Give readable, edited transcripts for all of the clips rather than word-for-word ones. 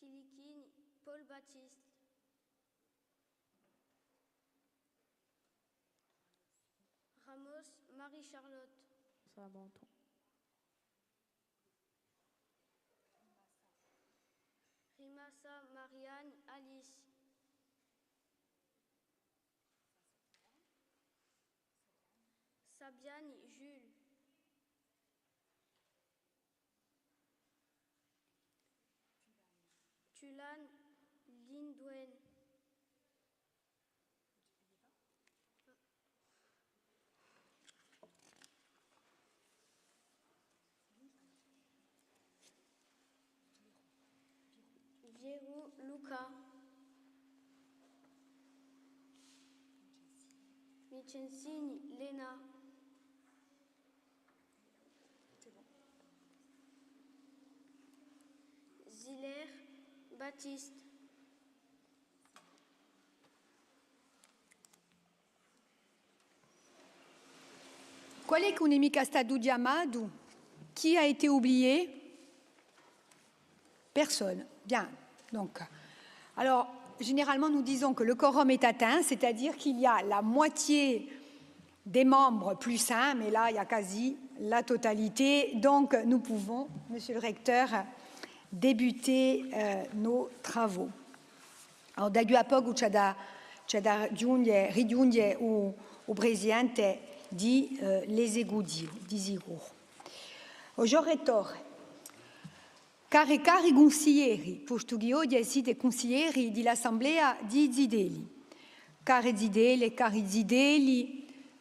Kilikine Paul Baptiste. Ramos Marie-Charlotte. Ça va, bon temps. Rimassa Marianne Alice. Sabiane Jules. Tulane Lindwen. Vierou Luca. Vincenzini Lena. Ziller Baptiste. Quale kunemi Castadou Diamadou? Qui a été oublié? Personne. Bien. Donc, alors, généralement, nous disons que le quorum est atteint, c'est-à-dire qu'il y a la moitié des membres plus un, mais là, il y a quasi la totalité. Donc, nous pouvons, Monsieur le Recteur, débuter nos travaux. Alors, da a pouco c'è da rigiungere o Presidente di l'esecudio, di sicuro. Oggi rettore, cari consiglieri, posto che oggi siete consiglieri dell'Assemblea di Zideli, cari Zideli,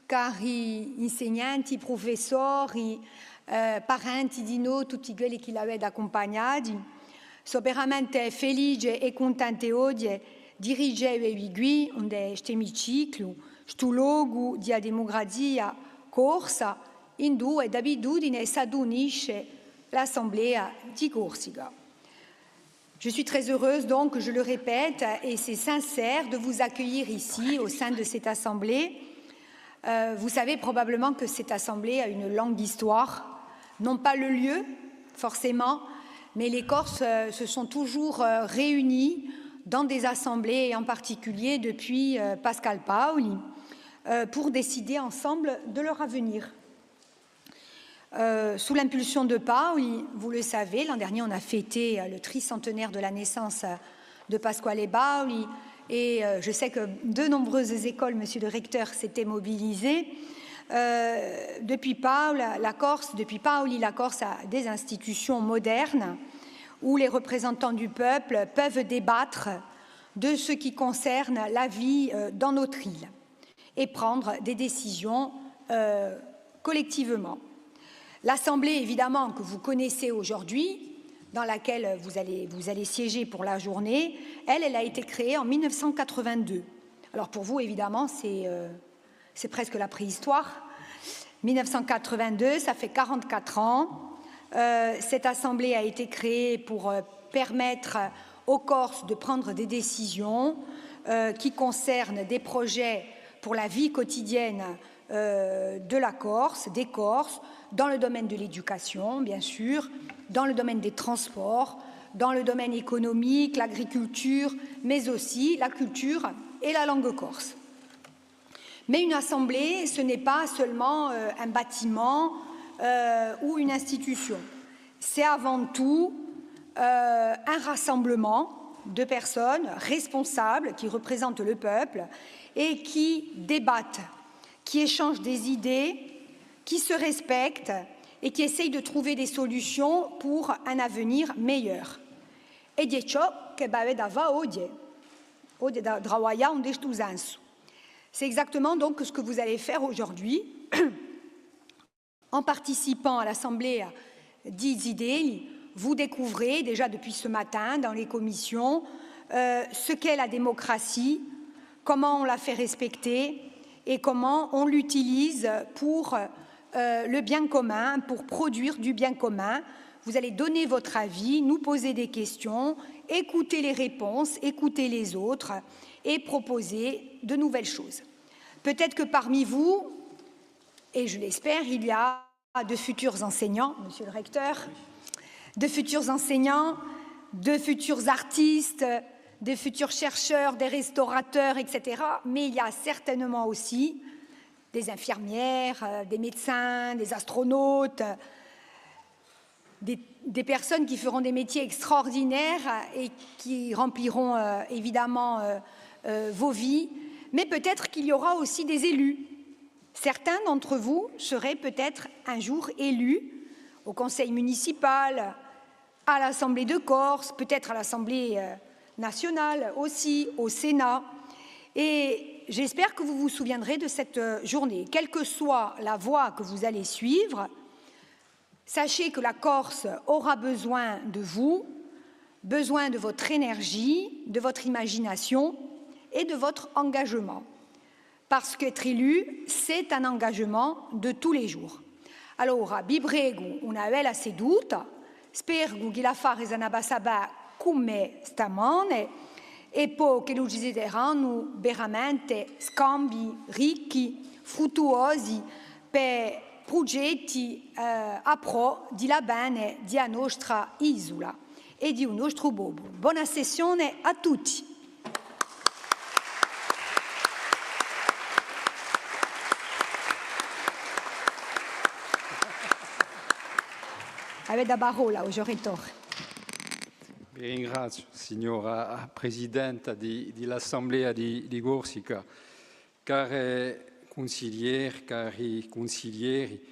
cari insegnanti, professori, parenti di noi, tutti quelli che l'avete accompagnati, sono veramente felice e contente oggi di ricevervi qui in questo emiciclo, questo luogo di democrazia corsa, in cui d'abitudine si unisce l'Assemblée di Corsica. Je suis très heureuse donc, je le répète, et c'est sincère de vous accueillir ici au sein de cette Assemblée. Vous savez probablement que cette Assemblée a une longue histoire, non pas le lieu, forcément, mais les Corses se sont toujours réunis dans des assemblées, et en particulier depuis Pascal Paoli, pour décider ensemble de leur avenir. Sous l'impulsion de Paoli, vous le savez, l'an dernier on a fêté le tricentenaire de la naissance de Pasquale Paoli, et je sais que de nombreuses écoles, Monsieur le Recteur, s'étaient mobilisées. Depuis Paoli, la Corse a des institutions modernes où les représentants du peuple peuvent débattre de ce qui concerne la vie dans notre île et prendre des décisions collectivement. L'Assemblée, évidemment, que vous connaissez aujourd'hui, dans laquelle vous allez siéger pour la journée, elle a été créée en 1982. Alors pour vous, évidemment, c'est presque la préhistoire. 1982, ça fait 44 ans. Cette Assemblée a été créée pour permettre aux Corses de prendre des décisions qui concernent des projets pour la vie quotidienne de la Corse, des Corses, dans le domaine de l'éducation, bien sûr, dans le domaine des transports, dans le domaine économique, l'agriculture, mais aussi la culture et la langue corse. Mais une assemblée, ce n'est pas seulement un bâtiment ou une institution. C'est avant tout un rassemblement de personnes responsables qui représentent le peuple et qui débattent, qui échangent des idées, qui se respectent et qui essayent de trouver des solutions pour un avenir meilleur. Et di ciò che va oggi da travailler in questo senso. C'est exactement donc ce que vous allez faire aujourd'hui en participant à l'Assemblée di Zideli. Vous découvrez déjà depuis ce matin dans les commissions ce qu'est la démocratie, comment on la fait respecter et comment on l'utilise pour le bien commun, pour produire du bien commun. Vous allez donner votre avis, nous poser des questions, écouter les réponses, écouter les autres et proposer de nouvelles choses. Peut-être que parmi vous, et je l'espère, il y a de futurs enseignants, Monsieur le Recteur, de futurs enseignants, de futurs artistes, des futurs chercheurs, des restaurateurs, etc. Mais il y a certainement aussi des infirmières, des médecins, des astronautes, des personnes qui feront des métiers extraordinaires et qui rempliront évidemment vos vies. Mais peut-être qu'il y aura aussi des élus. Certains d'entre vous seraient peut-être un jour élus au conseil municipal, à l'Assemblée de Corse, peut-être à l'Assemblée nationale aussi, au Sénat. Et j'espère que vous vous souviendrez de cette journée. Quelle que soit la voie que vous allez suivre, sachez que la Corse aura besoin de vous, besoin de votre énergie, de votre imagination et de votre engagement. Parce qu'être élu, c'est un engagement de tous les jours. Allora, vi prego una bella seduta, spero che la fare sana basaba come stamane e poi che lo desideranno veramente scambi ricchi, fruttuosi per progetti a pro di la bene della nostra isola e di un nostro bobo. Buona sessione a tutti. Avete la parola, Ogeritore. Vi ringrazio, signora Presidenta dell'Assemblea di Corsica, care consiglieri, cari consiglieri,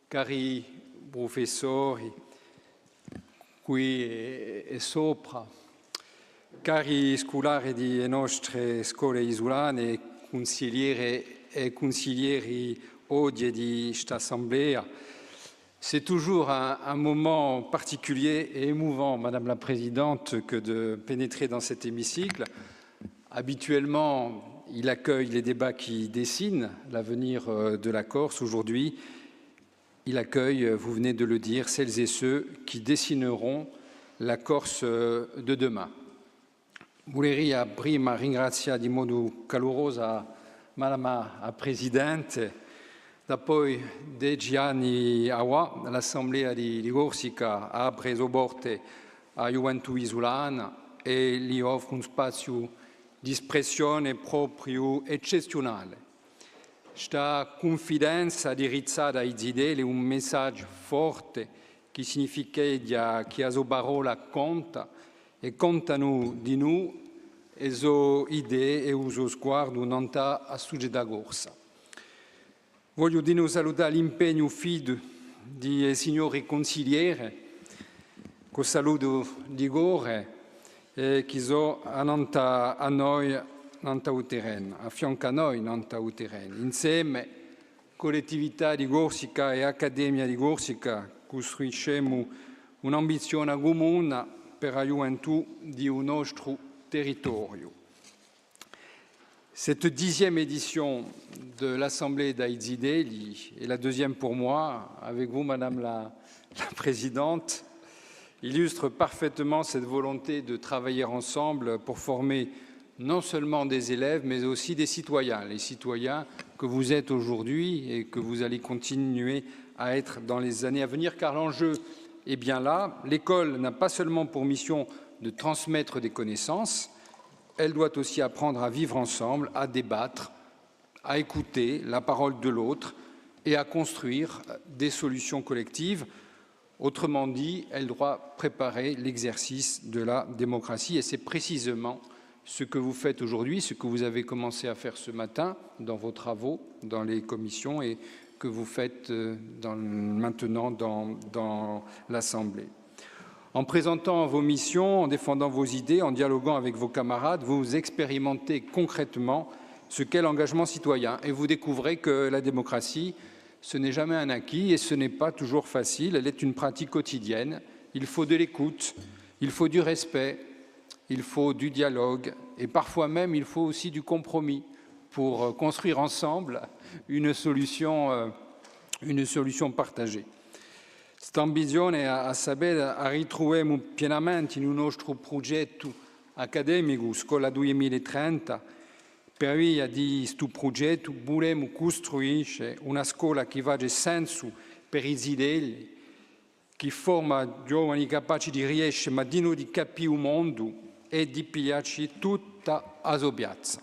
cari professori qui e sopra, cari scolari delle nostre scuole isolane, consiglieri e consiglieri oggi di questa Assemblea. C'est toujours un moment particulier et émouvant, Madame la Présidente, que de pénétrer dans cet hémicycle. Habituellement, il accueille les débats qui dessinent l'avenir de la Corse. Aujourd'hui, il accueille, vous venez de le dire, celles et ceux qui dessineront la Corse de demain. Voleria prima ringraziare di modo caloroso Madame la Presidente. Da poi 10 anni awa, l'Assemblea di Corsica ha preso parte a Gioventù Isolana e gli offre un spazio di espressione proprio eccezionale. Questa confidenza dirizzata ai idee è un messaggio forte che significa che la sua parola conta e contano di noi e le sue idee e il suo sguardo non a società corsa. Voglio di nuovo salutare l'impegno fido di signori consiglieri, con saluto di cuore, che sono a noi, a fianco a noi, insieme, collettività di Corsica e Accademia di Corsica, costruisciamo un'ambizione comune per la gioventù di un nostro territorio. Cette 10e édition de l'Assemblée d'Aïdzidé est la deuxième pour moi, avec vous, Madame la Présidente, illustre parfaitement cette volonté de travailler ensemble pour former non seulement des élèves, mais aussi des citoyens, les citoyens que vous êtes aujourd'hui et que vous allez continuer à être dans les années à venir, car l'enjeu est bien là. L'école n'a pas seulement pour mission de transmettre des connaissances, elle doit aussi apprendre à vivre ensemble, à débattre, à écouter la parole de l'autre et à construire des solutions collectives. Autrement dit, elle doit préparer l'exercice de la démocratie et c'est précisément ce que vous faites aujourd'hui, ce que vous avez commencé à faire ce matin dans vos travaux, dans les commissions et que vous faites maintenant dans l'Assemblée. En présentant vos missions, en défendant vos idées, en dialoguant avec vos camarades, vous expérimentez concrètement ce qu'est l'engagement citoyen et vous découvrez que la démocratie, ce n'est jamais un acquis et ce n'est pas toujours facile, elle est une pratique quotidienne. Il faut de l'écoute, il faut du respect, il faut du dialogue et parfois même il faut aussi du compromis pour construire ensemble une solution partagée. Questa ambizione a sapere ritroviamo pienamente in un nostro progetto accademico, Scuola 2030. Per via di questo progetto vogliamo costruire una scuola che faccia senso per i zideli, che forma giovani capaci di riescere mattino di capire il mondo et di pigliarci tutta a sua piazza.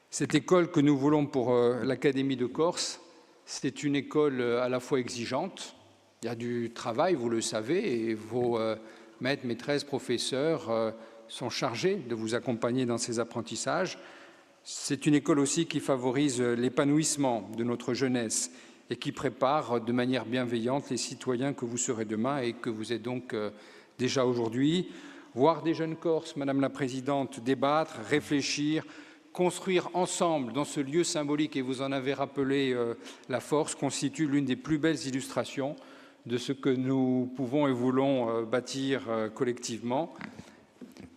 Cette école que nous voulons pour l'Académie de Corse, c'est une école à la fois exigeante, il y a du travail, vous le savez, et vos maîtres, maîtresses, professeurs sont chargés de vous accompagner dans ces apprentissages. C'est une école aussi qui favorise l'épanouissement de notre jeunesse et qui prépare de manière bienveillante les citoyens que vous serez demain et que vous êtes donc déjà aujourd'hui. Voir des jeunes Corses, Madame la Présidente, débattre, réfléchir, construire ensemble dans ce lieu symbolique, et vous en avez rappelé la force, constitue l'une des plus belles illustrations de ce que nous pouvons et voulons bâtir collectivement.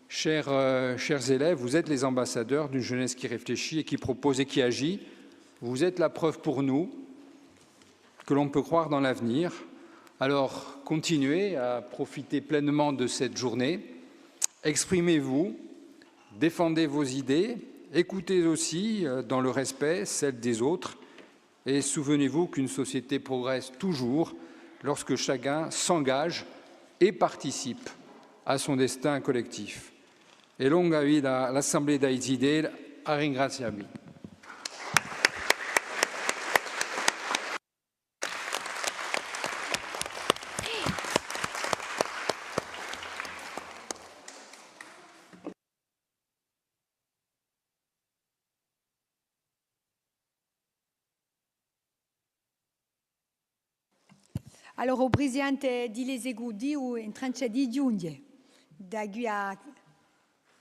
Chers élèves, vous êtes les ambassadeurs d'une jeunesse qui réfléchit et qui propose et qui agit. Vous êtes la preuve pour nous que l'on peut croire dans l'avenir. Alors, continuez à profiter pleinement de cette journée. Exprimez-vous, défendez vos idées, écoutez aussi, dans le respect, celles des autres. Et souvenez-vous qu'une société progresse toujours lorsque chacun s'engage et participe à son destin collettif. E longa vita l'Assemblée d'Aizide, a ringraziarvi. Alors, au Presidente di l'esecutivo in tranche di giunge, da qui a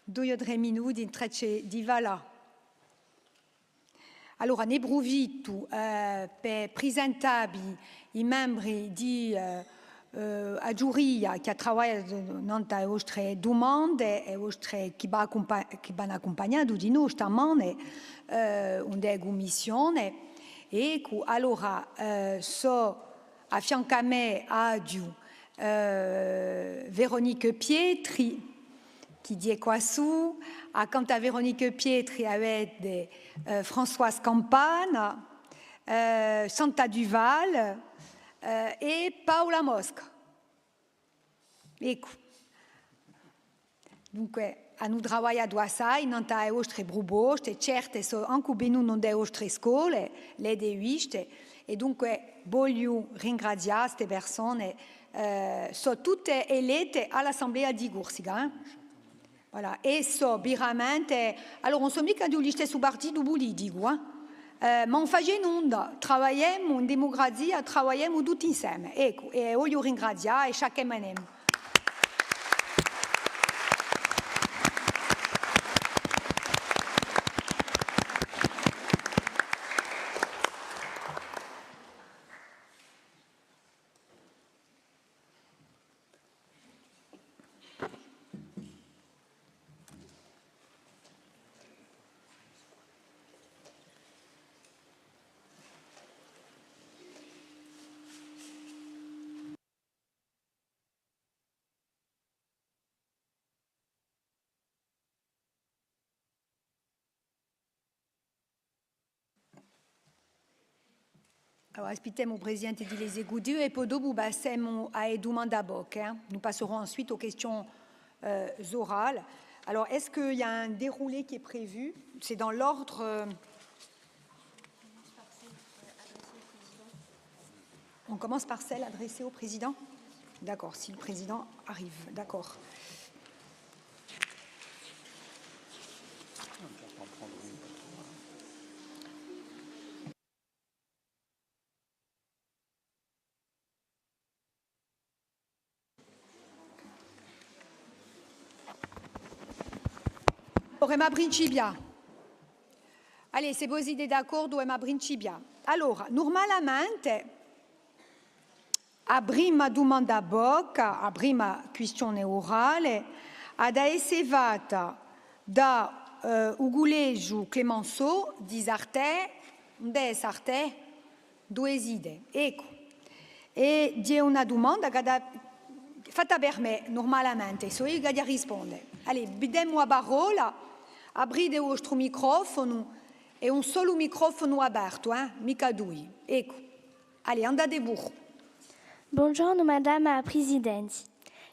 2 o 3 minuti in tranche di vala. Allora, ne approfitto per presentare i membri di a giuria che lavorano nelle nostre domande e che vanno accompagnati di noi stamane in commissione. E allora, a fianco a me aggiù Véronique Pietri, qui dit quoi su, quant à Véronique Pietri avec Françoise Campana, Santa Duval e Paola Mosca. Ecco. Dunque, hanno lavorato assai nelle nostre proposte, certe sono anche venuto nelle nostre scuole, le deviste, e dunque voglio ringraziare queste persone, sono tutte elette all'Assemblea di Corsica. Voilà. E so veramente, allora non sono mica di stesso partito politico, ma non facciamo nulla, lavoriamo in democrazia, lavoriamo tutti insieme. Ecco, e voglio ringraziare chaque manem. Alors, aspettiamo il Presidente dell'Esecutivo e poi dopo passiamo alle domande a bocca. Nous passerons ensuite aux questions orales. Alors, est-ce qu'il y a un déroulé qui est prévu? C'est dans l'ordre... On commence par celle adressée au Président? D'accord, si le Président arrive. D'accord. Dovremmo principiare. Allez, se voi siete d'accordo, dovremmo principiare. Allora, normalmente, a prima domanda a bocca, a prima questione orale, ad essere fatta da Uguleggio Clemenceau di Sartè, due idee. Ecco. E c'è una domanda che fatta per me, normalmente, so io che risponde. Allez, diamo la parola. Aprite il vostro microfono e un solo microfono aperto, mica due. Ecco, allez, andate voi. Buongiorno Madame la Presidente.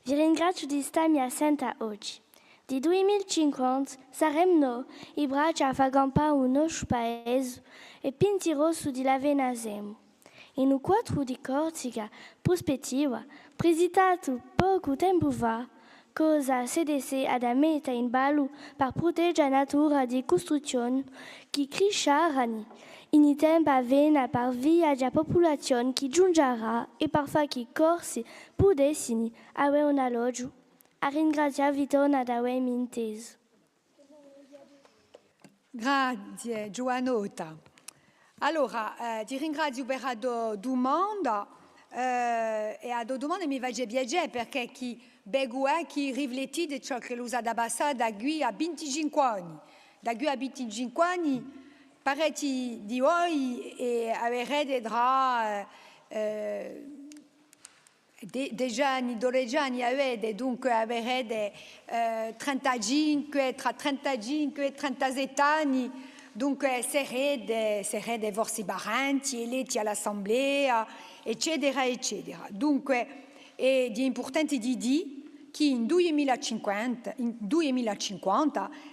Vi ringrazio di starmi assente oggi. Di 2050 saremo i bracci a far campare un nostro paese e pentirò su di lavenasemo. In un quadro di Corsica prospettiva, presentato poco tempo fa, cosa sedesse ad meta in ballo per proteggere la natura di costruzioni che cresceranno in tempo a venire per via della popolazione che giungerà e per far che corsi potessero avere un alloggio. A ringraziarvi torna da avermi inteso. Grazie Giovanotta. Allora, ti ringrazio per la domanda e a domanda mi va piacere perché chi begua chi rifletti di ciò che l'usa da bassa da qui a 25 anni. Da qui a 25 anni parecchi di voi e avrete dei giorni, 12 anni avete, dunque avrete 35, tra 35 e 37 anni, dunque sarete vostri parenti eletti all'assemblea, eccetera, eccetera. Dunque è importante di dire che in 2050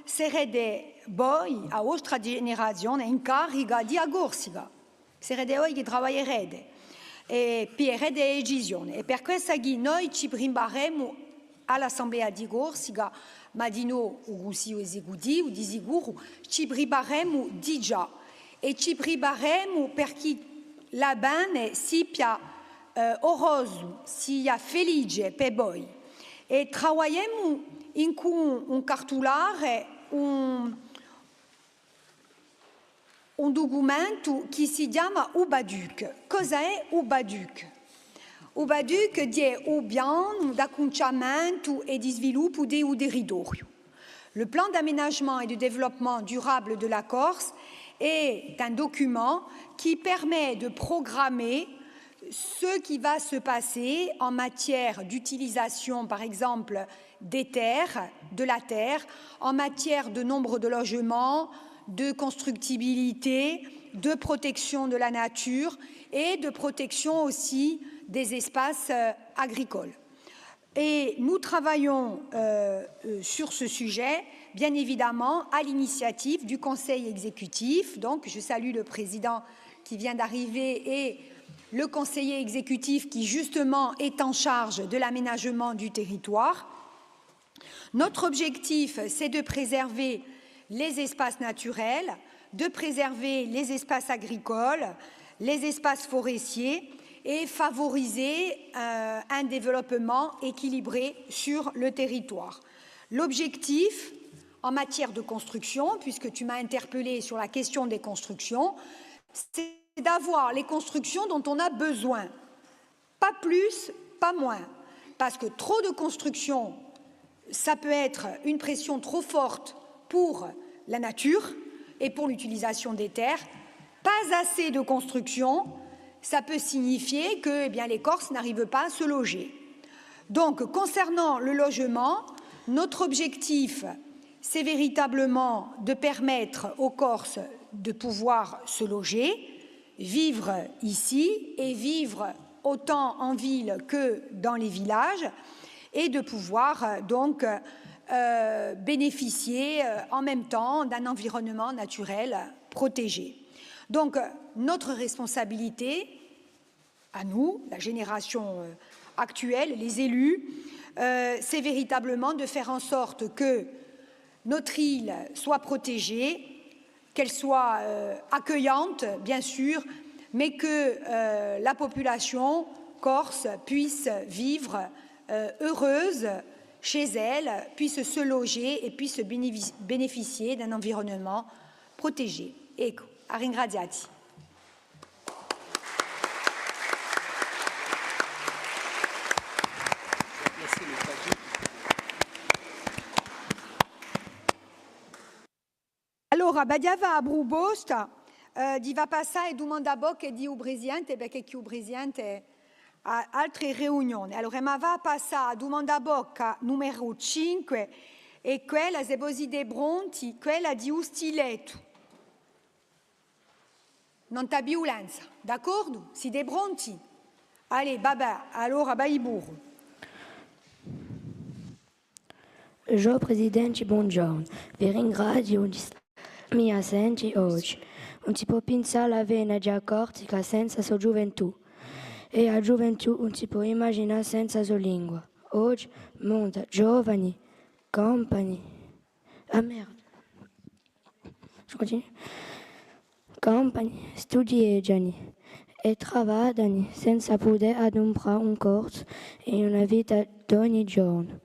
sarete voi, a vostra generazione, in carica di Corsica. Sarete voi che lavorerete per le decisioni. E per questo che noi ci prepareremo all'Assemblea di Corsica, ma di noi, il Consiglio esecutivo, di sicuro, ci prepareremo di già. E ci prepareremo perché la bene sia oroso, sia felice per voi. E lavoriamo in un cartolare, un documento che si chiama UBADUC. Cos'è UBADUC? UBADUC è un piano d'accompagnamento e di sviluppo del territorio. Le plan d'aménagement et de développement durable de la Corse est un document qui permet de programmer ce qui va se passer en matière d'utilisation, par exemple, des terres, de la terre, en matière de nombre de logements, de constructibilité, de protection de la nature et de protection aussi des espaces agricoles. Et nous travaillons sur ce sujet, bien évidemment, à l'initiative du Conseil exécutif. Donc, je salue le président qui vient d'arriver et le conseiller exécutif qui, justement, est en charge de l'aménagement du territoire. Notre objectif, c'est de préserver les espaces naturels, de préserver les espaces agricoles, les espaces forestiers et favoriser un développement équilibré sur le territoire. L'objectif en matière de construction, puisque tu m'as interpellé sur la question des constructions, c'est d'avoir les constructions dont on a besoin. Pas plus, pas moins. Parce que trop de constructions, ça peut être une pression trop forte pour la nature et pour l'utilisation des terres. Pas assez de construction, ça peut signifier que les Corses n'arrivent pas à se loger. Donc, concernant le logement, notre objectif, c'est véritablement de permettre aux Corses de pouvoir se loger, vivre ici et vivre autant en ville que dans les villages et de pouvoir donc bénéficier en même temps d'un environnement naturel protégé. Donc, notre responsabilité, à nous, la génération actuelle, les élus, c'est véritablement de faire en sorte que notre île soit protégée, qu'elle soit accueillante, bien sûr, mais que la population corse puisse vivre heureuse chez elle, puisse se loger et puisse bénéficier d'un environnement protégé. Ecco, a ringraziati. Allora, badiava a Brubosta, di va passare domanda a bocca di Presidente, perché il Presidente ha altre riunioni. Allora, ma va passare a domanda a bocca numero 5 e quella, se siete pronti, quella di Ustileto. Non c'è violenza, d'accordo? Siete pronti? Allez, Baba, allora Baiburro. Jo Presidente, buongiorno. Vi ringrazio di starmi assenti oggi. Non si può pensare alla vena di Corsica senza sua gioventù. E a gioventù non si può immaginare senza sua lingua. Oggi monta giovani, compagni. Ah merda. Compagni, studieggiani e travagliano senza poter adombrare un corso e una vita d'ogni giorno.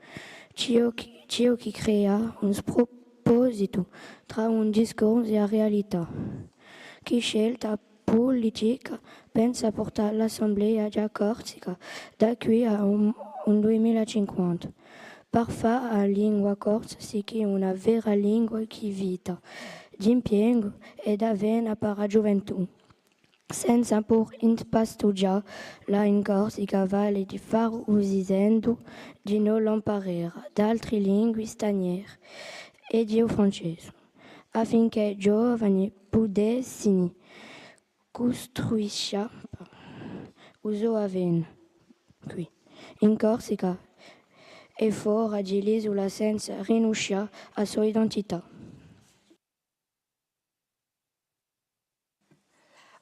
Ciò che crea un sproposito tra un discorso e la realtà. Chi scelta politica pensa portare l'Assemblea di Corsica da qui a un 2050. Per fare la lingua corsa sì che è una vera lingua che vita, di impiego e da vena per la gioventù. Senza pur studiare la in Corsica vale di fare uso di non imparare d'altre lingue straniere e di francese, affinché i giovani potessero costruire uso avvenire qui in Corsica e fuori dell'isola senza rinunciare alla sua identità.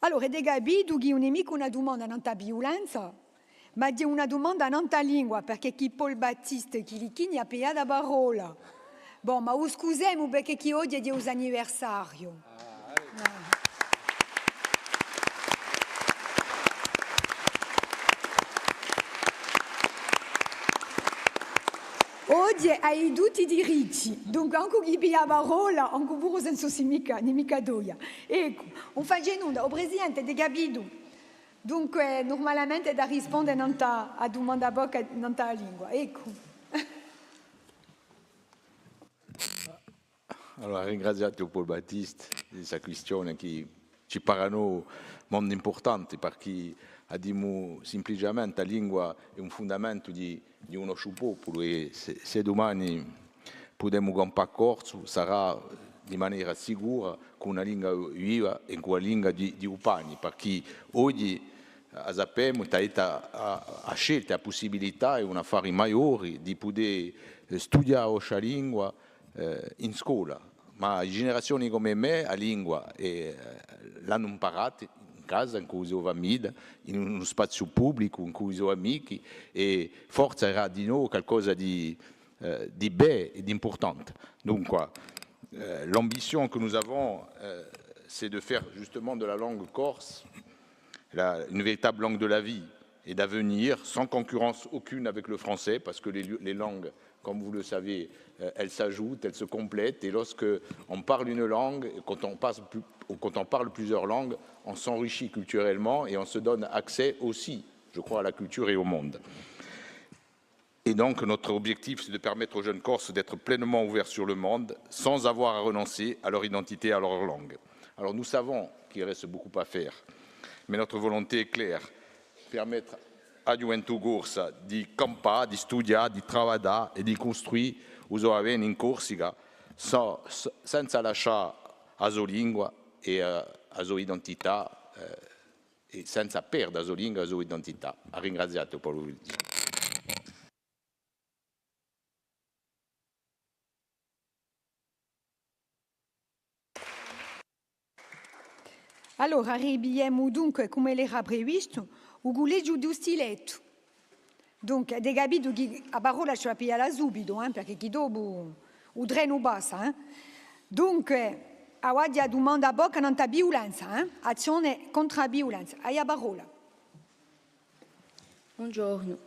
Allora, de Gabido, che non è mica una domanda non ta violenza, ma di una domanda non ta lingua, perché chi Paul Battiste chi li chini ha pigliato la parola. Bon, ma scusemo perché chi oggi è di un anniversario. Oggi hai tutti i diritti, dunque anche chi piglia la parola, anche voi non sono mica doia. Ecco, un facenunda, il Presidente De Gabido, dunque normalmente da rispondere non ta a domanda a bocca non ta lingua, ecco. Allora, ringraziato Paul Battiste di questa questione che ci parano molto importante perché abbiamo semplicemente la lingua è un fondamento di uno popolo e se domani possiamo compiere corso sarà di maniera sicura con una lingua viva e con una lingua di upani perché oggi sappiamo che ha scelto la possibilità e un affare maggiore di poter studiare questa lingua in scuola. Ma generazioni come me a lingua l'hanno imparata in casa, in cui sono famiglia, in uno spazio pubblico, in cui sono amici e forse era di noi qualcosa di bello e di importante. Dunque, l'ambition que nous avons, c'est de faire justement de la langue corse une véritable langue de la vie et d'avenir, sans concurrence aucune avec le français, parce que les langues, comme vous le savez, elles s'ajoutent, elles se complètent, et lorsque on parle une langue, quand on parle plusieurs langues, on s'enrichit culturellement et on se donne accès aussi, je crois, à la culture et au monde. Et donc, notre objectif, c'est de permettre aux jeunes Corses d'être pleinement ouverts sur le monde, sans avoir à renoncer à leur identité et à leur langue. Alors, nous savons qu'il reste beaucoup à faire, mais notre volonté est claire, permettre a Juventus Corsa di campare, di studiare, di lavorare e di costruire uso aveni in Corsica senza lasciare la sua lingua e la sua identità e senza perdere la sua lingua e la sua identità. Ringraziato Paolo Vilti. Allora, arriviamo dunque, come l'era previsto, un collegio di stiletto. Dunque, De Gabido che a parola ce la pigliala subito, perché chi dopo il treno basta. Dunque, oggi a domanda a bocca non c'è violenza, azione contro la violenza. Hai a parola. Buongiorno.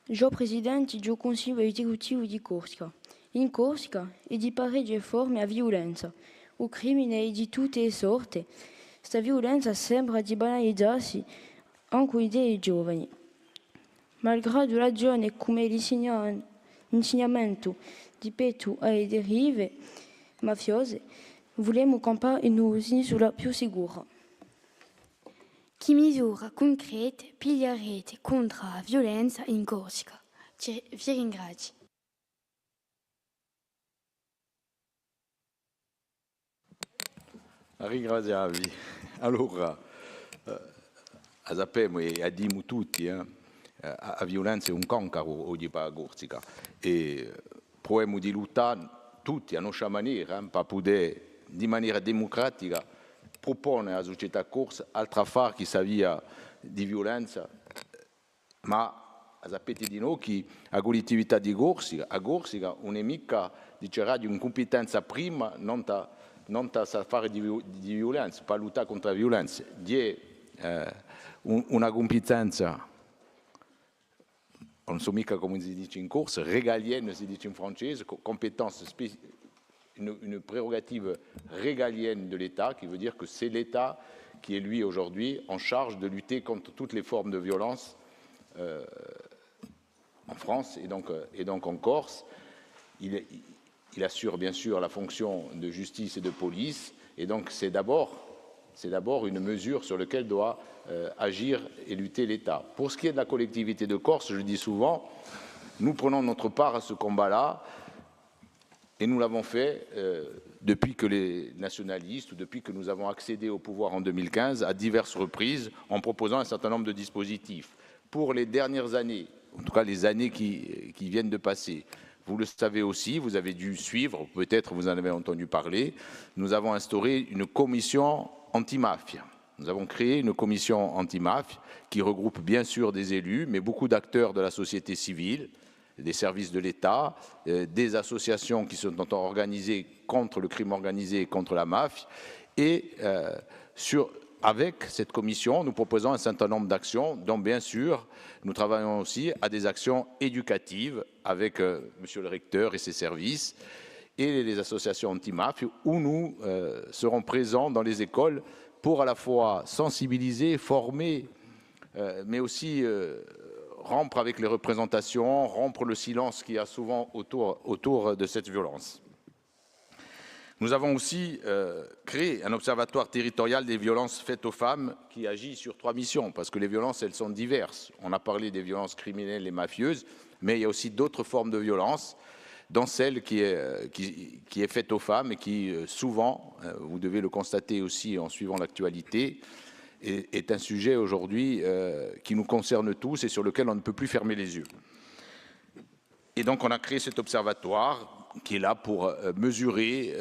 Jo Presidente do Consiglio Esecutivo di Corsica. In Corsica è di parecchie forme a violenza. O crimine è di tutte le sorti. Questa violenza sembra di banalizzarsi anche dei giovani. Malgrado ragione come l'insegnamento di peto alle derive mafiose, vogliamo campare in un'isola più sicura. Che misure concrete piglierete contro la violenza in Corsica? Vi ringrazio. Ringraziavi. Allora, sappiamo e addiamo tutti, la violenza è un cancro oggi per la Corsica e proviamo di lottare tutti a nostra maniera per poter di maniera democratica proporre alla società corsa altra fare che sa via di violenza, ma sapete di noi che la collettività di Corsica, a Corsica non è mica di incompetenza prima, non ta sa fare di violenza, per lottare contro la violenza, di una competenza, non so mica come si dice in corsa, régalienne si dice in francese, compétence une prérogative régalienne de l'État, qui veut dire que c'est l'État qui est, lui, aujourd'hui, en charge de lutter contre toutes les formes de violence en France et donc en Corse. Il assure, bien sûr, la fonction de justice et de police, et donc c'est d'abord une mesure sur laquelle doit agir et lutter l'État. Pour ce qui est de la collectivité de Corse, je dis souvent, nous prenons notre part à ce combat-là, et nous l'avons fait depuis que les nationalistes, ou depuis que nous avons accédé au pouvoir en 2015, à diverses reprises, en proposant un certain nombre de dispositifs. Pour les dernières années, en tout cas les années qui viennent de passer, vous le savez aussi, vous avez dû suivre, peut-être vous en avez entendu parler, nous avons instauré une commission anti-mafia. Nous avons créé une commission anti-mafia qui regroupe bien sûr des élus, mais beaucoup d'acteurs de la société civile, des services de l'État, des associations qui sont organisées contre le crime organisé et contre la mafia. Et avec cette commission, nous proposons un certain nombre d'actions, dont bien sûr, nous travaillons aussi à des actions éducatives avec Monsieur le recteur et ses services et les associations anti-mafia, où nous serons présents dans les écoles pour à la fois sensibiliser, former, mais aussi rompre avec les représentations, rompre le silence qu'il y a souvent autour de cette violence. Nous avons aussi créé un observatoire territorial des violences faites aux femmes qui agit sur 3 missions, parce que les violences, elles sont diverses. On a parlé des violences criminelles et mafieuses, mais il y a aussi d'autres formes de violences, dont celle qui est faite aux femmes et qui, souvent, vous devez le constater aussi en suivant l'actualité, est un sujet aujourd'hui qui nous concerne tous et sur lequel on ne peut plus fermer les yeux. Et donc on a créé cet observatoire qui est là pour mesurer,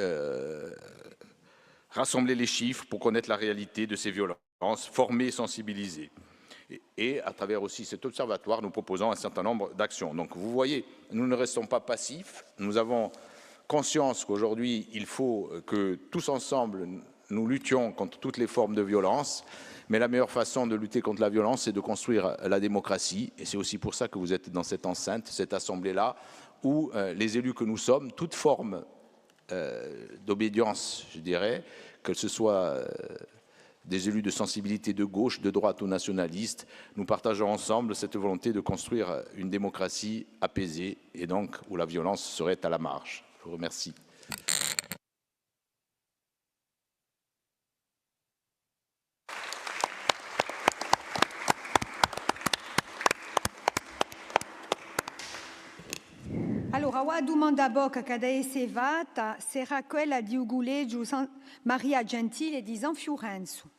rassembler les chiffres pour connaître la réalité de ces violences, former, sensibiliser. Et à travers aussi cet observatoire, nous proposons un certain nombre d'actions. Donc vous voyez, nous ne restons pas passifs, nous avons conscience qu'aujourd'hui, il faut que tous ensemble, nous luttions contre toutes les formes de violence, mais la meilleure façon de lutter contre la violence, c'est de construire la démocratie, et c'est aussi pour ça que vous êtes dans cette enceinte, cette assemblée-là, où les élus que nous sommes, toute forme d'obédience, je dirais, que ce soit des élus de sensibilité de gauche, de droite ou nationalistes, nous partageons ensemble cette volonté de construire une démocratie apaisée, et donc où la violence serait à la marge. Je vous remercie. Allora, ho domanda a bocca che adesso vata sarà quella di Uguleggio Maria Gentile di San Fiorenzo.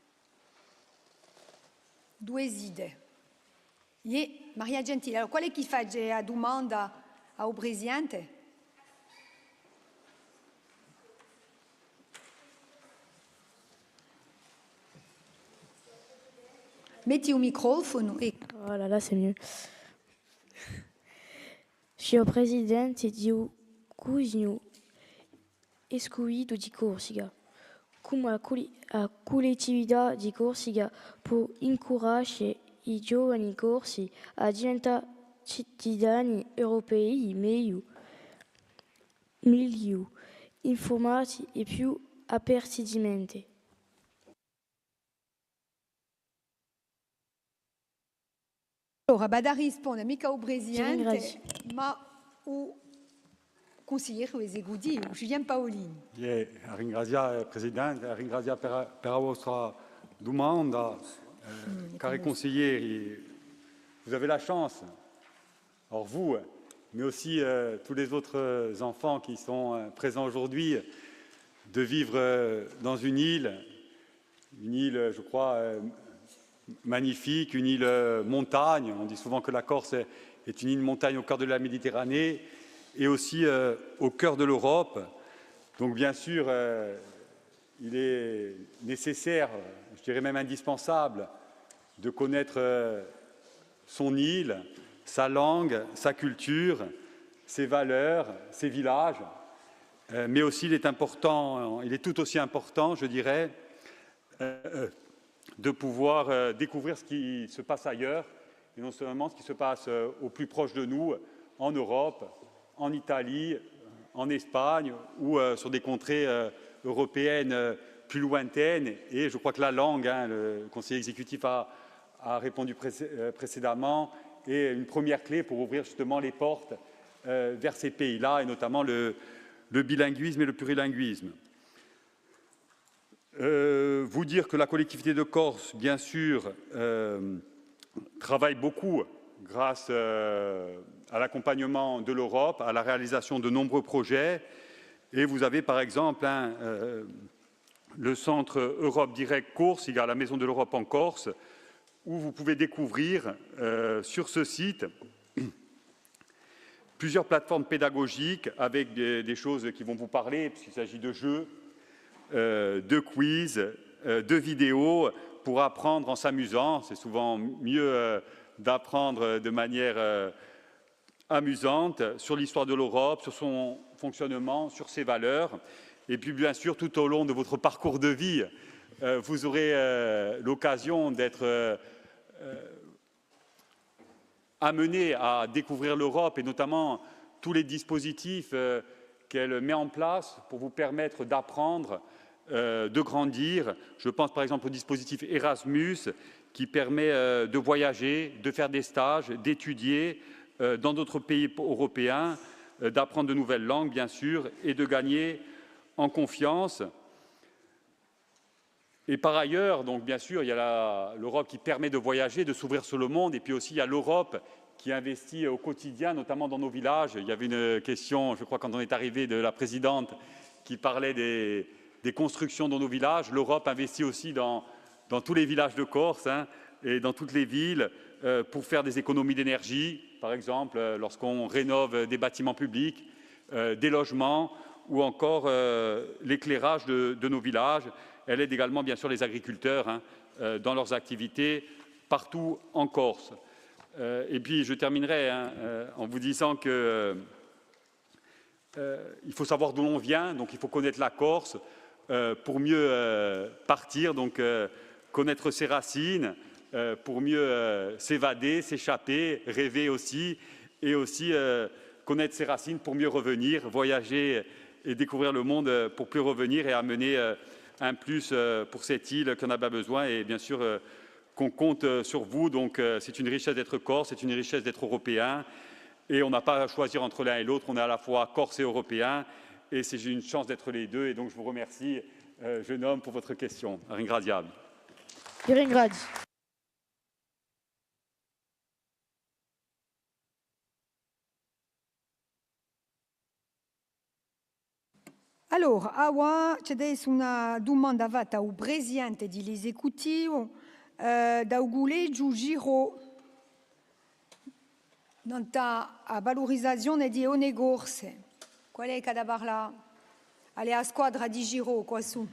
2 idee. E Maria Gentile, allora, qual è chi fa la domanda al Presidente? Metti un microfono. Oh là là, c'est mieux. Signor Presidente di Cusino escluído di Corsica, come la collettività di Corsica può incoraggiare i giovani corsi a diventare cittadini europei meglio, informati e più aperti di mente. Allora, vado a rispondere mica al Presidente, ma al consigliere esecutivo, Julien Paolini. Ringrazio Presidente, ringrazio per la vostra domanda. Cari consiglieri, vous avez la chance, alors vous, mais aussi tous les autres enfants qui sont présents aujourd'hui, de vivre dans une île, je crois, magnifique, une île montagne. On dit souvent que la Corse est une île montagne au cœur de la Méditerranée et aussi au cœur de l'Europe. Donc bien sûr, il est nécessaire, je dirais même indispensable, de connaître son île, sa langue, sa culture, ses valeurs, ses villages. Mais aussi, il est tout aussi important, je dirais, de pouvoir découvrir ce qui se passe ailleurs, et non seulement ce qui se passe au plus proche de nous, en Europe, en Italie, en Espagne ou sur des contrées européennes plus lointaines. Et je crois que la langue, le conseiller exécutif a répondu précédemment, est une première clé pour ouvrir justement les portes vers ces pays-là, et notamment le bilinguisme et le plurilinguisme. Vous dire que la collectivité de Corse, bien sûr, travaille beaucoup grâce à l'accompagnement de l'Europe, à la réalisation de nombreux projets. Et vous avez par exemple le centre Europe Direct Corse, il y a la Maison de l'Europe en Corse, où vous pouvez découvrir sur ce site plusieurs plateformes pédagogiques avec des choses qui vont vous parler, puisqu'il s'agit de jeux, de quiz, de vidéos, pour apprendre en s'amusant. C'est souvent mieux d'apprendre de manière amusante sur l'histoire de l'Europe, sur son fonctionnement, sur ses valeurs. Et puis bien sûr, tout au long de votre parcours de vie, vous aurez l'occasion d'être amené à découvrir l'Europe et notamment tous les dispositifs qu'elle met en place pour vous permettre d'apprendre, de grandir. Je pense par exemple au dispositif Erasmus qui permet de voyager, de faire des stages, d'étudier dans d'autres pays européens, d'apprendre de nouvelles langues bien sûr et de gagner en confiance. Et par ailleurs, donc bien sûr, il y a l'Europe qui permet de voyager, de s'ouvrir sur le monde, et puis aussi il y a l'Europe qui investit au quotidien, notamment dans nos villages. Il y avait une question, je crois, quand on est arrivé, de la présidente qui parlait des constructions dans nos villages. L'Europe investit aussi dans tous les villages de Corse et dans toutes les villes pour faire des économies d'énergie, par exemple, lorsqu'on rénove des bâtiments publics, des logements ou encore l'éclairage de nos villages. Elle aide également, bien sûr, les agriculteurs dans leurs activités partout en Corse. Et puis, je terminerai en vous disant que il faut savoir d'où l'on vient, donc il faut connaître la Corse pour mieux partir, donc connaître ses racines, pour mieux s'évader, s'échapper, rêver aussi, et aussi connaître ses racines pour mieux revenir, voyager et découvrir le monde pour plus revenir et amener un plus pour cette île qui en a bien besoin, et bien sûr qu'on compte sur vous. Donc c'est une richesse d'être corse, c'est une richesse d'être européen, et on n'a pas à choisir entre l'un et l'autre, on est à la fois corse et européen, et c'est une chance d'être les deux, et donc je vous remercie, jeune homme, pour votre question. Ringraziavi. Ringrazio. Allora, c'è adesso una domanda fatta al presidente dell'esecutivo D'Auguleggio Giro nella valorizzazione di ogni corse. Qual è che da parlare? Allez, à squadra di Giro, quoi su?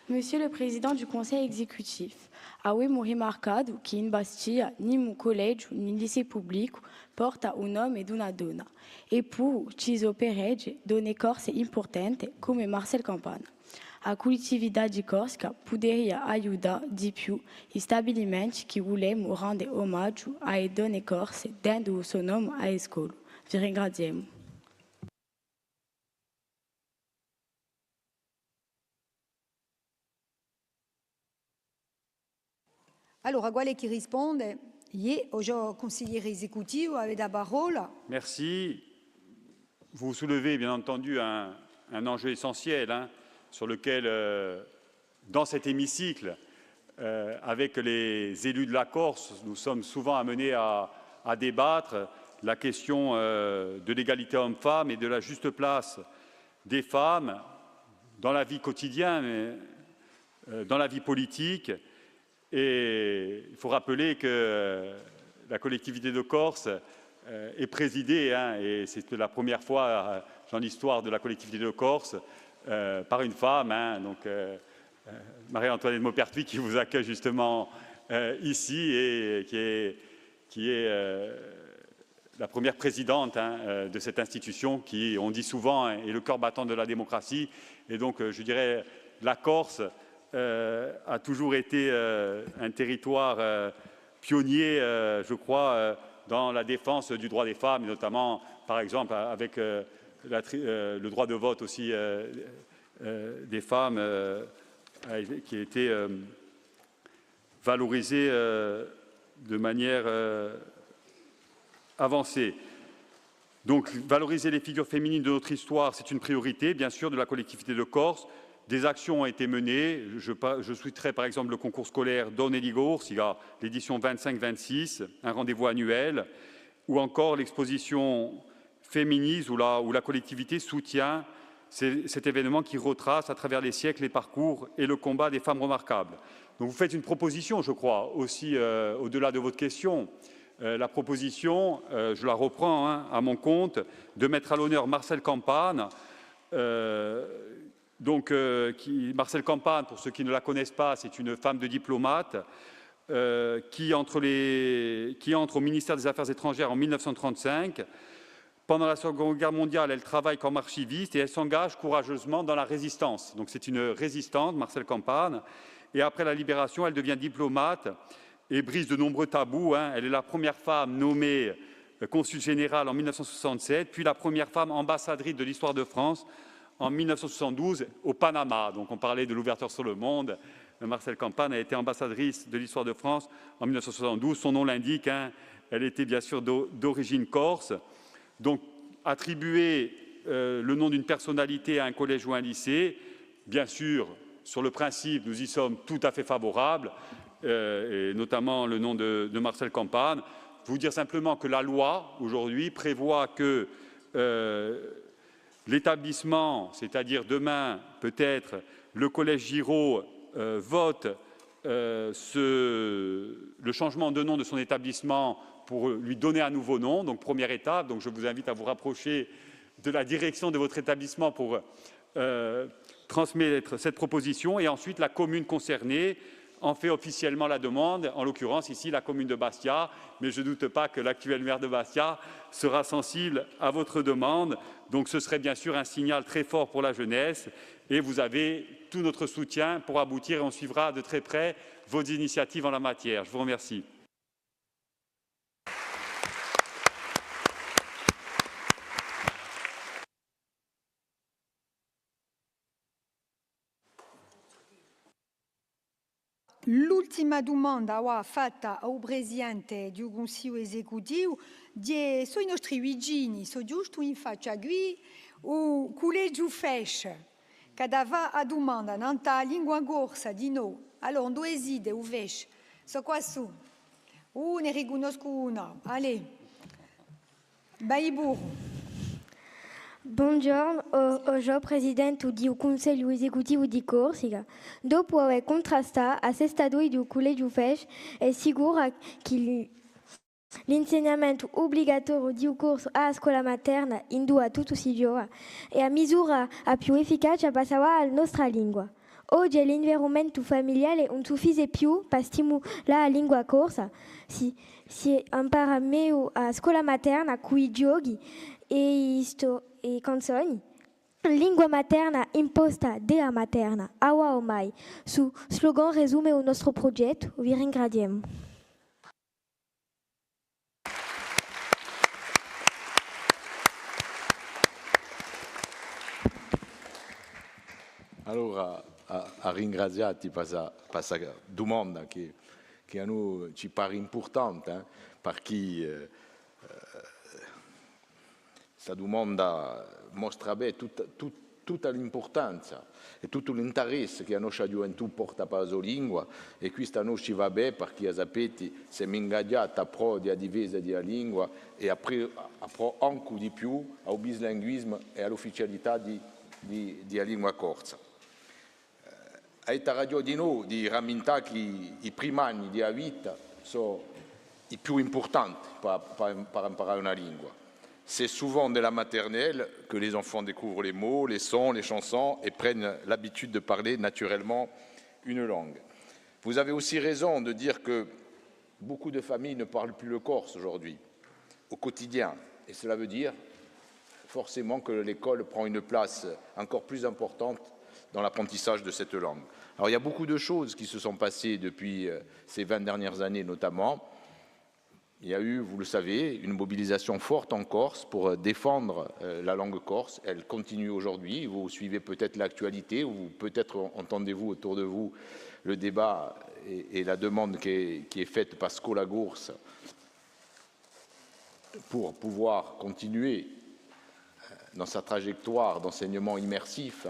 Monsieur le Président du Conseil exécutif, avem remarcado que em Bastia, nenhum colégio, nem liceu público porta o nome de uma dona. E por Tiso Perede, dona corse importante come Marcel Campana. A coletividade corsica poderia ajudar de più stabilimente que volemos render omaggio alle donne corse dando o seu nome à escola. Vi ringraziamo. Allora, qual è chi risponde? Io, oggi consigliere esecutivo, avete la parola. Merci. Vous soulevez bien entendu un enjeu essentiel sur lequel, dans cet hémicycle, avec les élus de la Corse, nous sommes souvent amenés à débattre la question de l'égalité homme-femme et de la juste place des femmes dans la vie quotidienne, dans la vie politique. Et il faut rappeler que la collectivité de Corse est présidée, hein, et c'est la première fois dans l'histoire de la collectivité de Corse, par une femme, hein, donc Marie-Antoinette Maupertuis, qui vous accueille justement ici et qui est la première présidente, hein, de cette institution qui, on dit souvent, hein, est le cœur battant de la démocratie. Et donc, je dirais, la Corse a toujours été un territoire pionnier, je crois, dans la défense du droit des femmes, et notamment, par exemple, avec le droit de vote aussi des femmes qui a été valorisé de manière avancée. Donc, valoriser les figures féminines de notre histoire, c'est une priorité, bien sûr, de la collectivité de Corse. Des actions ont été menées. Je souhaiterais, par exemple, le concours scolaire Don Eligours, il y a l'édition 25-26, un rendez-vous annuel, ou encore l'exposition Féminise, où la collectivité soutient cet événement qui retrace à travers les siècles les parcours et le combat des femmes remarquables. Donc vous faites une proposition, je crois, aussi au-delà de votre question. La proposition, je la reprends, hein, à mon compte, de mettre à l'honneur Marcel Campagne. Marcel Campagne, pour ceux qui ne la connaissent pas, c'est une femme de diplomate qui entre au ministère des Affaires étrangères en 1935. Pendant la Seconde Guerre mondiale, elle travaille comme archiviste et elle s'engage courageusement dans la résistance. Donc c'est une résistante, Marcel Campagne. Et après la libération, elle devient diplomate et brise de nombreux tabous, hein. Elle est la première femme nommée consul général en 1967, puis la première femme ambassadrice de l'histoire de France en 1972 au Panama. Donc on parlait de l'ouverture sur le monde. Marcel Campagne a été ambassadrice de l'histoire de France en 1972. Son nom l'indique, hein, elle était bien sûr d'origine corse. Donc attribuer le nom d'une personnalité à un collège ou un lycée, bien sûr, sur le principe, nous y sommes tout à fait favorables, et notamment le nom de Marcel Campagne. Vous dire simplement que la loi, aujourd'hui, prévoit que l'établissement, c'est-à-dire demain, peut-être, le collège Giraud vote le changement de nom de son établissement pour lui donner un nouveau nom, donc première étape. Donc je vous invite à vous rapprocher de la direction de votre établissement pour transmettre cette proposition, et ensuite la commune concernée en fait officiellement la demande, en l'occurrence ici la commune de Bastia, mais je ne doute pas que l'actuel maire de Bastia sera sensible à votre demande. Donc ce serait bien sûr un signal très fort pour la jeunesse, et vous avez tout notre soutien pour aboutir, et on suivra de très près vos initiatives en la matière. Je vous remercie. L'ultima domanda fatta al presidente del Consiglio Esecutivo sono i nostri vicini, sono giusto in faccia qui, o collegio FESH, che dava a domanda nella lingua corsa di noi. Allora, dove esiste o FESH? So qua su. Ne riconosco una. Allez, vai burro. Buongiorno, oggi Presidente del Consiglio Esecutivo di Corsica. Dopo aver contrastato a Sestadoi del Collegio FESH, è sicura che l'insegnamento obbligatorio di un corso a scuola materna indua tutti i giorni e a misura più efficace passava alla nostra lingua. Oggi l'investimento familiare non suffice più per stimolare la lingua corsa. Si impara meglio a scuola materna con i giochi e canzoni. Lingua materna imposta della materna. Awa ormai. Su slogan resume il nostro progetto. Vi ringraziamo. Allora, a ringraziarti per questa domanda che a noi ci pare importante, perché questa domanda mostra bene tutta l'importanza e tutto l'interesse che la nostra gioventù porta per la sua lingua, e questo a noi ci va bene perché sapete, siamo ingaggiati a pro della difesa della lingua e a pro anche di più al bilinguismo e all'ufficialità della lingua corsa. la radio di noi, di rammentare che i primi anni di vita sono i più importanti per imparare una lingua. C'est souvent de la maternelle que les enfants découvrent les mots, les sons, les chansons et prennent l'habitude de parler naturellement une langue. Vous avez aussi raison de dire que beaucoup de familles ne parlent plus le corse aujourd'hui, au quotidien. Et cela veut dire forcément que l'école prend une place encore plus importante dans l'apprentissage de cette langue. Alors il y a beaucoup de choses qui se sont passées depuis ces 20 dernières années notamment. Il y a eu, vous le savez, une mobilisation forte en Corse pour défendre la langue corse. Elle continue aujourd'hui. Vous suivez peut-être l'actualité ou peut-être entendez-vous autour de vous le débat et la demande qui est faite par Scola Gours pour pouvoir continuer dans sa trajectoire d'enseignement immersif,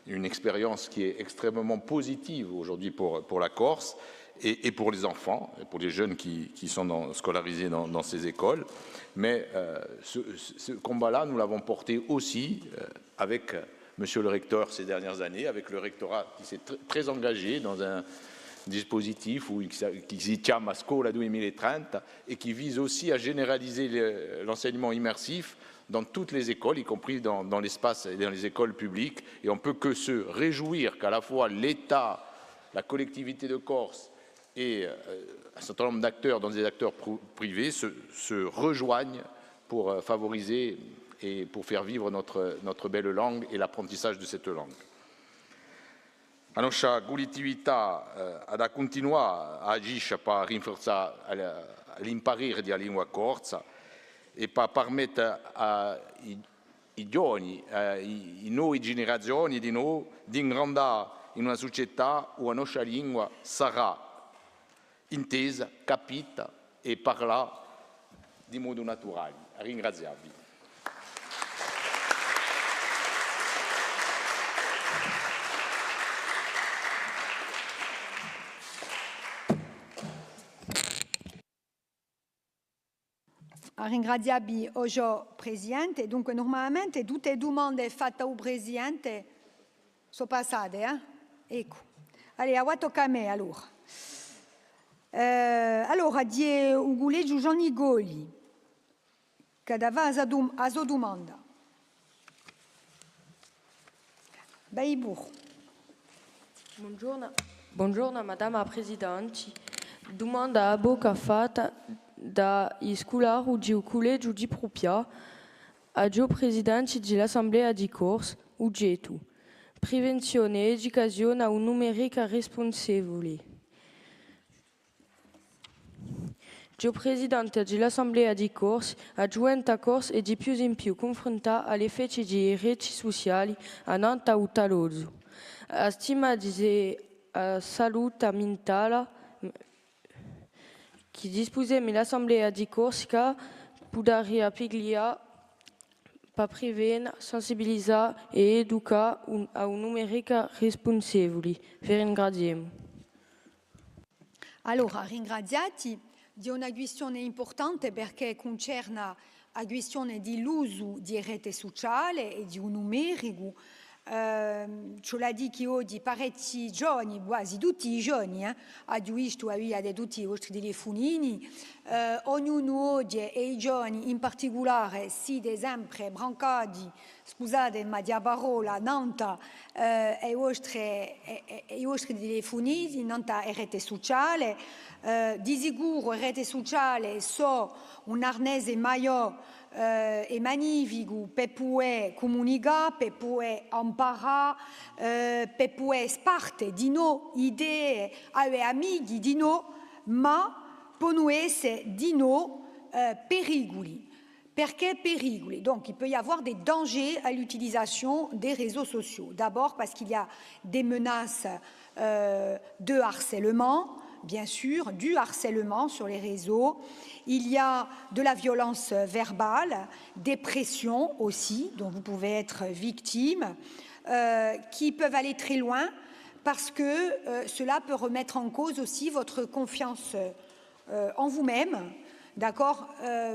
une expérience qui est extrêmement positive aujourd'hui pour la Corse. Et pour les enfants, et pour les jeunes qui sont scolarisés dans ces écoles. Mais ce combat-là, nous l'avons porté aussi avec Monsieur le recteur ces dernières années, avec le rectorat qui s'est très engagé dans un dispositif qui se chiama Scola 2030 et qui vise aussi à généraliser l'enseignement immersif dans toutes les écoles, y compris dans l'espace et dans les écoles publiques. Et on ne peut que se réjouir qu'à la fois l'État, la collectivité de Corse, et un certain nombre d'acteurs, dont des acteurs privés, se rejoignent pour favoriser et pour faire vivre notre belle langue et l'apprentissage de cette langue. La nostra collettività ha continuare a agire per rinforzare l'imparare della lingua corsa e per permettere ai giovani, alle nuove generazioni di ingrandire in una società dove la nostra lingua sarà intesa, capita e parlata di modo naturale. Ringraziarvi. Ringraziarvi oggi Presidente. Dunque normalmente tutte le domande fatte al Presidente sono passate, Ecco. Allora, tocca a me allora. Allora, di un collegio Gianni Goli, che dava a sua domanda. Buongiorno. Buongiorno, Madame la Presidente. Domanda a boca fatta da scolari di collegio di Propia a Gio Presidente dell'Assemblea di Corse, Ugetu. Prevenzione e educazione a un numerica responsabile. Gio Presidente dell'Assemblea di Corse, aggiunta Corse e di più in più confronta alle feci di reti sociali a Nanta o Talozzo. A stima di salute mentale che dispose l'Assemblea di Corsica podaria piglia per prevenire, sensibilizzare e educare a un numerica responsabile. Vi ringraziamo. Allora, ringraziati di una questione importante perché concerne la questione dell'uso di rete sociale e di un numerico. Ce l'ha detto che oggi parecchi giovani, quasi tutti i giovani, hanno visto avere tutti i vostri telefonini. Ognuno oggi e i giovani in particolare si è sempre brancati, scusate ma di parola, nanta i vostri telefonini, nanta rete sociale. Di sicuro rete sociale so un arnese maggiore e magnifico per poter comunicare, per poter imparare, per poter sparte di noi idee ai amici di noi, ma possono essere di noi pericoli. Perché pericoli? Donc, il peut y avoir des dangers à l'utilisation des réseaux sociaux. D'abord parce qu'il y a des menaces de harcèlement, bien sûr, du harcèlement sur les réseaux. Il y a de la violence verbale, des pressions aussi, dont vous pouvez être victime, qui peuvent aller très loin parce que cela peut remettre en cause aussi votre confiance en vous-même, d'accord,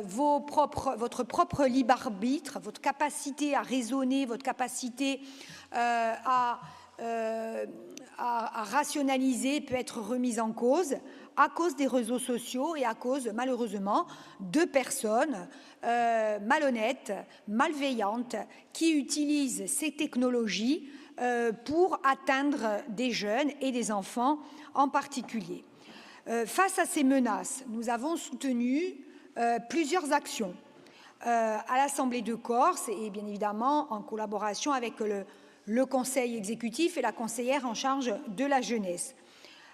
votre propre libre arbitre, votre capacité à raisonner, votre capacité à à rationaliser peut être remise en cause à cause des réseaux sociaux et à cause, malheureusement, de personnes malhonnêtes, malveillantes, qui utilisent ces technologies pour atteindre des jeunes et des enfants en particulier. Face à ces menaces, nous avons soutenu plusieurs actions à l'Assemblée de Corse et bien évidemment en collaboration avec le Conseil exécutif et la conseillère en charge de la jeunesse.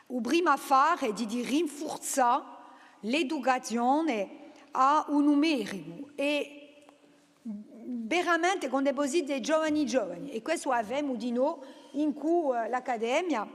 U prima fare di rinforzare l'educazione a un numerico e veramente con depositi dei giovani, e questo avevamo di noi in cui l'Accademia,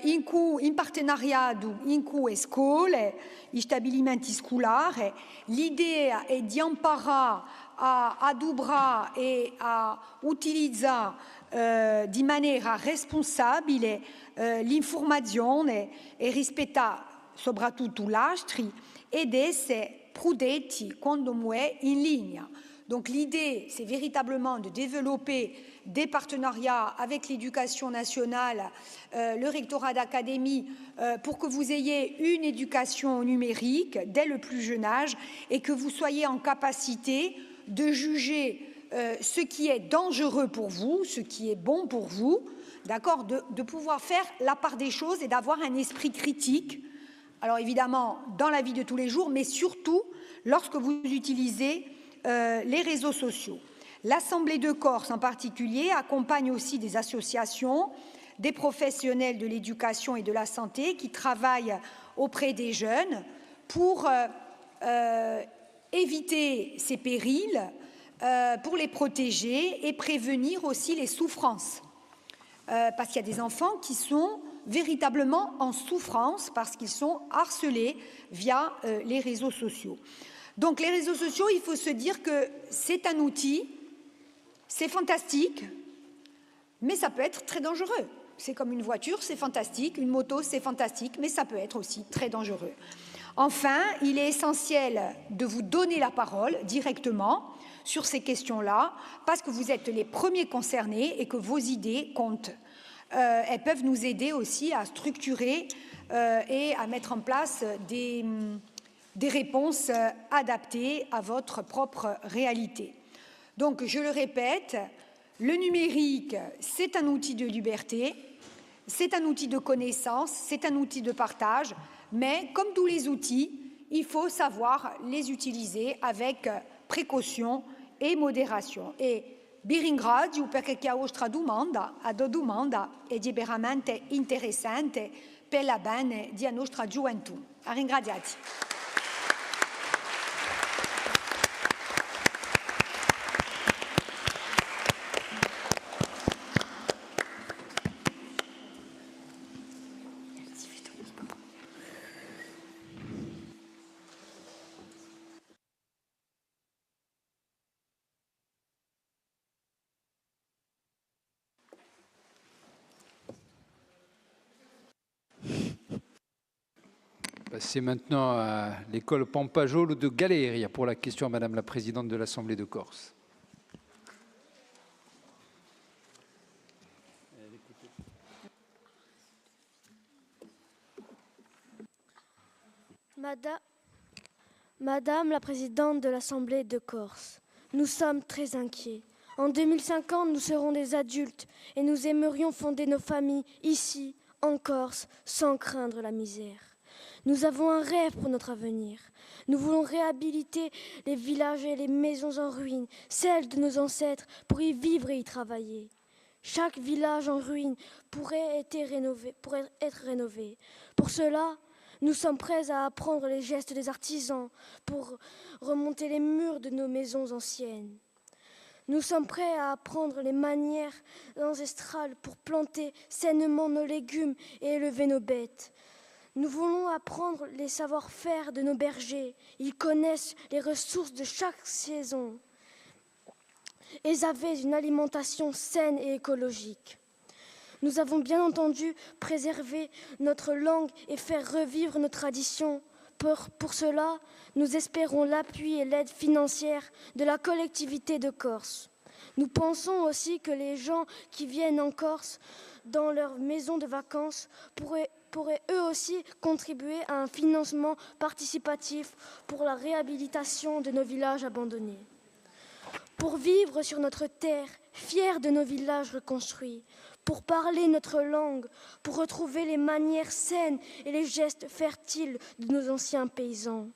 in partenariato in cui scuole, gli stabilimenti scolari, l'idea è di imparare a adoperare e a utilizzare di maniera responsabile l'informazione e rispettare soprattutto l'astri ed essere prudenti quando è in linea. Donc l'idée, c'est véritablement de développer des partenariats avec l'éducation nationale, le rectorat d'académie, pour que vous ayez une éducation numérique dès le plus jeune âge et que vous soyez en capacité de juger ce qui est dangereux pour vous, ce qui est bon pour vous, d'accord, de pouvoir faire la part des choses et d'avoir un esprit critique. Alors évidemment, dans la vie de tous les jours, mais surtout lorsque vous utilisez les réseaux sociaux. L'Assemblée de Corse en particulier accompagne aussi des associations, des professionnels de l'éducation et de la santé qui travaillent auprès des jeunes pour éviter ces périls, pour les protéger et prévenir aussi les souffrances. Parce qu'il y a des enfants qui sont véritablement en souffrance parce qu'ils sont harcelés via les réseaux sociaux. Donc les réseaux sociaux, il faut se dire que c'est un outil, c'est fantastique, mais ça peut être très dangereux. C'est comme une voiture, c'est fantastique, une moto, c'est fantastique, mais ça peut être aussi très dangereux. Enfin, il est essentiel de vous donner la parole directement sur ces questions-là, parce que vous êtes les premiers concernés et que vos idées comptent. Elles peuvent nous aider aussi à structurer et à mettre en place des réponses adaptées à votre propre réalité. Donc, je le répète, le numérique, c'est un outil de liberté, c'est un outil de connaissance, c'est un outil de partage, mais comme tous les outils, il faut savoir les utiliser avec précaution e moderazione. E vi ringrazio perché la vostra domanda è veramente interessante per la bene della nostra gioventù. Ringraziati. C'est maintenant à l'école Pampajolo de Galeria pour la question à Madame la Présidente de l'Assemblée de Corse. Madame la Présidente de l'Assemblée de Corse, nous sommes très inquiets. En 2050, nous serons des adultes et nous aimerions fonder nos familles ici, en Corse, sans craindre la misère. Nous avons un rêve pour notre avenir. Nous voulons réhabiliter les villages et les maisons en ruine, celles de nos ancêtres, pour y vivre et y travailler. Chaque village en ruine pourrait être rénové. Pour cela, nous sommes prêts à apprendre les gestes des artisans pour remonter les murs de nos maisons anciennes. Nous sommes prêts à apprendre les manières ancestrales pour planter sainement nos légumes et élever nos bêtes. Nous voulons apprendre les savoir-faire de nos bergers. Ils connaissent les ressources de chaque saison. Ils avaient une alimentation saine et écologique. Nous avons bien entendu préserver notre langue et faire revivre nos traditions. Pour cela, nous espérons l'appui et l'aide financière de la collectivité de Corse. Nous pensons aussi que les gens qui viennent en Corse dans leur maison de vacances pourraient eux aussi contribuer à un financement participatif pour la réhabilitation de nos villages abandonnés. Pour vivre sur notre terre, fiers de nos villages reconstruits, pour parler notre langue, pour retrouver les manières saines et les gestes fertiles de nos anciens paysans,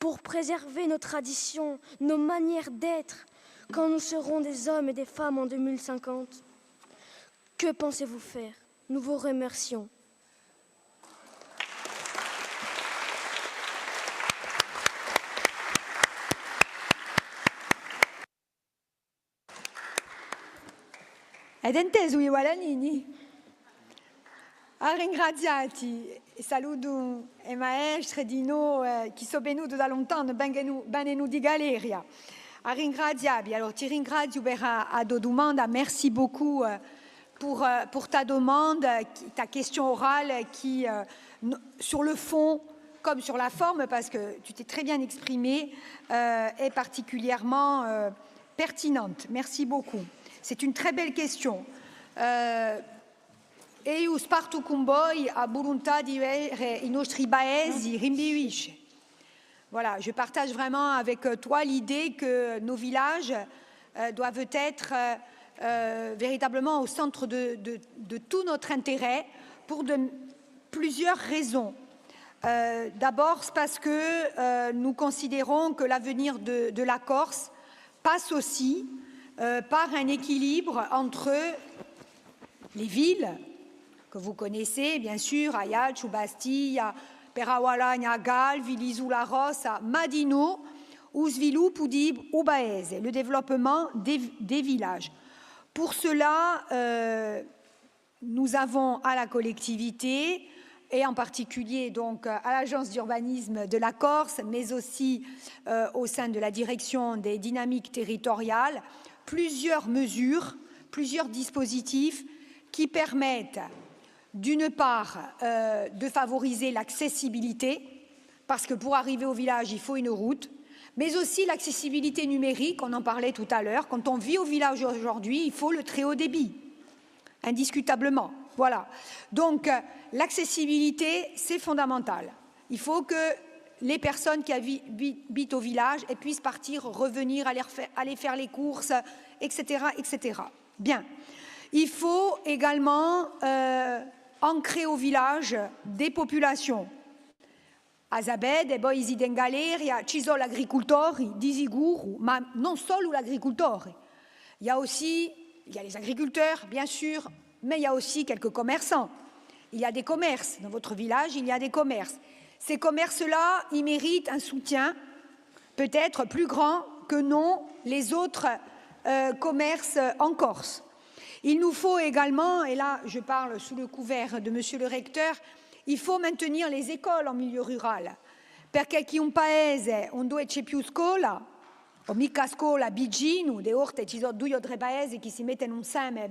pour préserver nos traditions, nos manières d'être, quand nous serons des hommes et des femmes en 2050. Que pensez-vous faire? Nous vous remercions. Ed inteso i Guadagnini? Ringraziati, saluto i maestri di noi che sono venuti da lontano, benvenuti di Galeria. Ringraziabi. Alors, ti ringrazio per la domanda. Merci beaucoup pour ta demande, ta question orale qui, sur le fond, comme sur la forme, parce que tu t'es très bien exprimé, est particulièrement pertinente. Merci beaucoup. C'est une très belle question. Io parto con voi a volontà di avere i nostri paesi rinvivisce. Voilà, je partage vraiment avec toi l'idée que nos villages doivent être véritablement au centre de tout notre intérêt pour plusieurs raisons. D'abord, parce que nous considérons que l'avenir de la Corse passe aussi par un équilibre entre les villes, que vous connaissez bien sûr, Ajaccio, Bastiglia, Perawalagna, Galvi, l'Isola Rossa, Madino, ou sviluppo di Ubaese, le développement des villages. Pour cela, nous avons à la collectivité, et en particulier donc à l'Agence d'urbanisme de la Corse, mais aussi au sein de la direction des dynamiques territoriales, plusieurs mesures, plusieurs dispositifs qui permettent d'une part de favoriser l'accessibilité, parce que pour arriver au village, il faut une route, mais aussi l'accessibilité numérique, on en parlait tout à l'heure. Quand on vit au village aujourd'hui, il faut le très haut débit, indiscutablement. Voilà. Donc, l'accessibilité, c'est fondamental. Il faut que les personnes qui habitent au village puissent partir, revenir, aller faire les courses, etc., etc. Bien. Il faut également ancrer au village des populations. A Zabed e poi in Galeria ci sono gli agricoltori di sicuro, ma non solo gli agricoltori. Il y a les agriculteurs, bien sûr, mais il y a aussi quelques commerçants. Il y a des commerces. Dans votre village, il y a des commerces. Ces commerces-là, ils méritent un soutien peut-être plus grand que non les autres commerces en Corse. Il nous faut également, et là je parle sous le couvert de Monsieur le recteur, il faut maintenir les écoles en milieu rural, perché chi un paese non c'è più scuola, o mica scuola vicino, de volte ci sono 2 o 3 paesi che si mettono insieme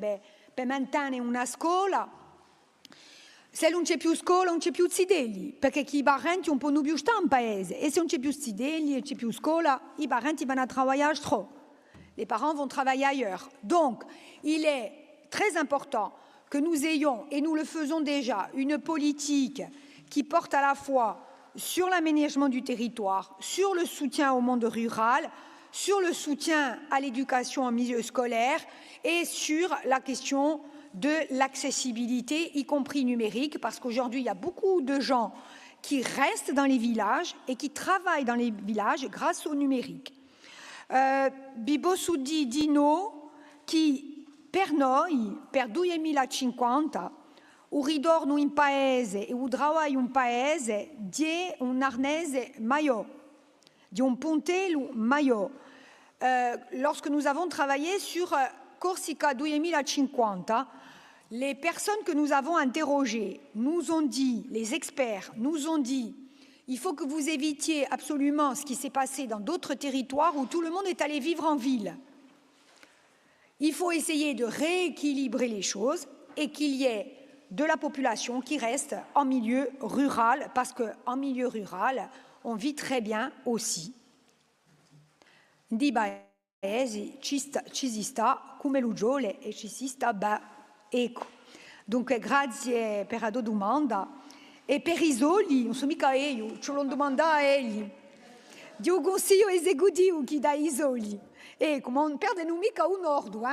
per mantenere una scuola. Se non c'è più scuola non c'è più zidelli, perché i parenti non possono più stare in paese, e se non c'è più zidelli e c'è più scuola, i parenti vanno a lavorare trop. Les parents vont travailler ailleurs. Donc, il est très important que nous ayons, et nous le faisons déjà, une politique qui porte à la fois sur l'aménagement du territoire, sur le soutien au monde rural, sur le soutien à l'éducation en milieu scolaire et sur la question de l'accessibilité, y compris numérique, parce qu'aujourd'hui, il y a beaucoup de gens qui restent dans les villages et qui travaillent dans les villages grâce au numérique. Bibo Sudi Dino, qui per noi, per 2050, o ritorno in paese e o trabalho in paese di un arnese maior, di un puntello maior. Lorsque nous avons travaillé sur Corsica 2050, les personnes que nous avons interrogées nous ont dit, les experts nous ont dit, il faut que vous évitiez absolument ce qui s'est passé dans d'autres territoires où tout le monde est allé vivre en ville. Il faut essayer de rééquilibrer les choses et qu'il y ait de la population qui reste en milieu rural, parce qu'en milieu rural, on vit très bien aussi. Di paese, paesi ci si sta come l'ugiole e ci si sta bene. Ecco, dunque grazie per la domanda e per i soldi, non so mica io, ce l'ho domandato a egli. Di un consiglio esecutivo che dà i soldi. Ecco, ma non perdono mica un ordo,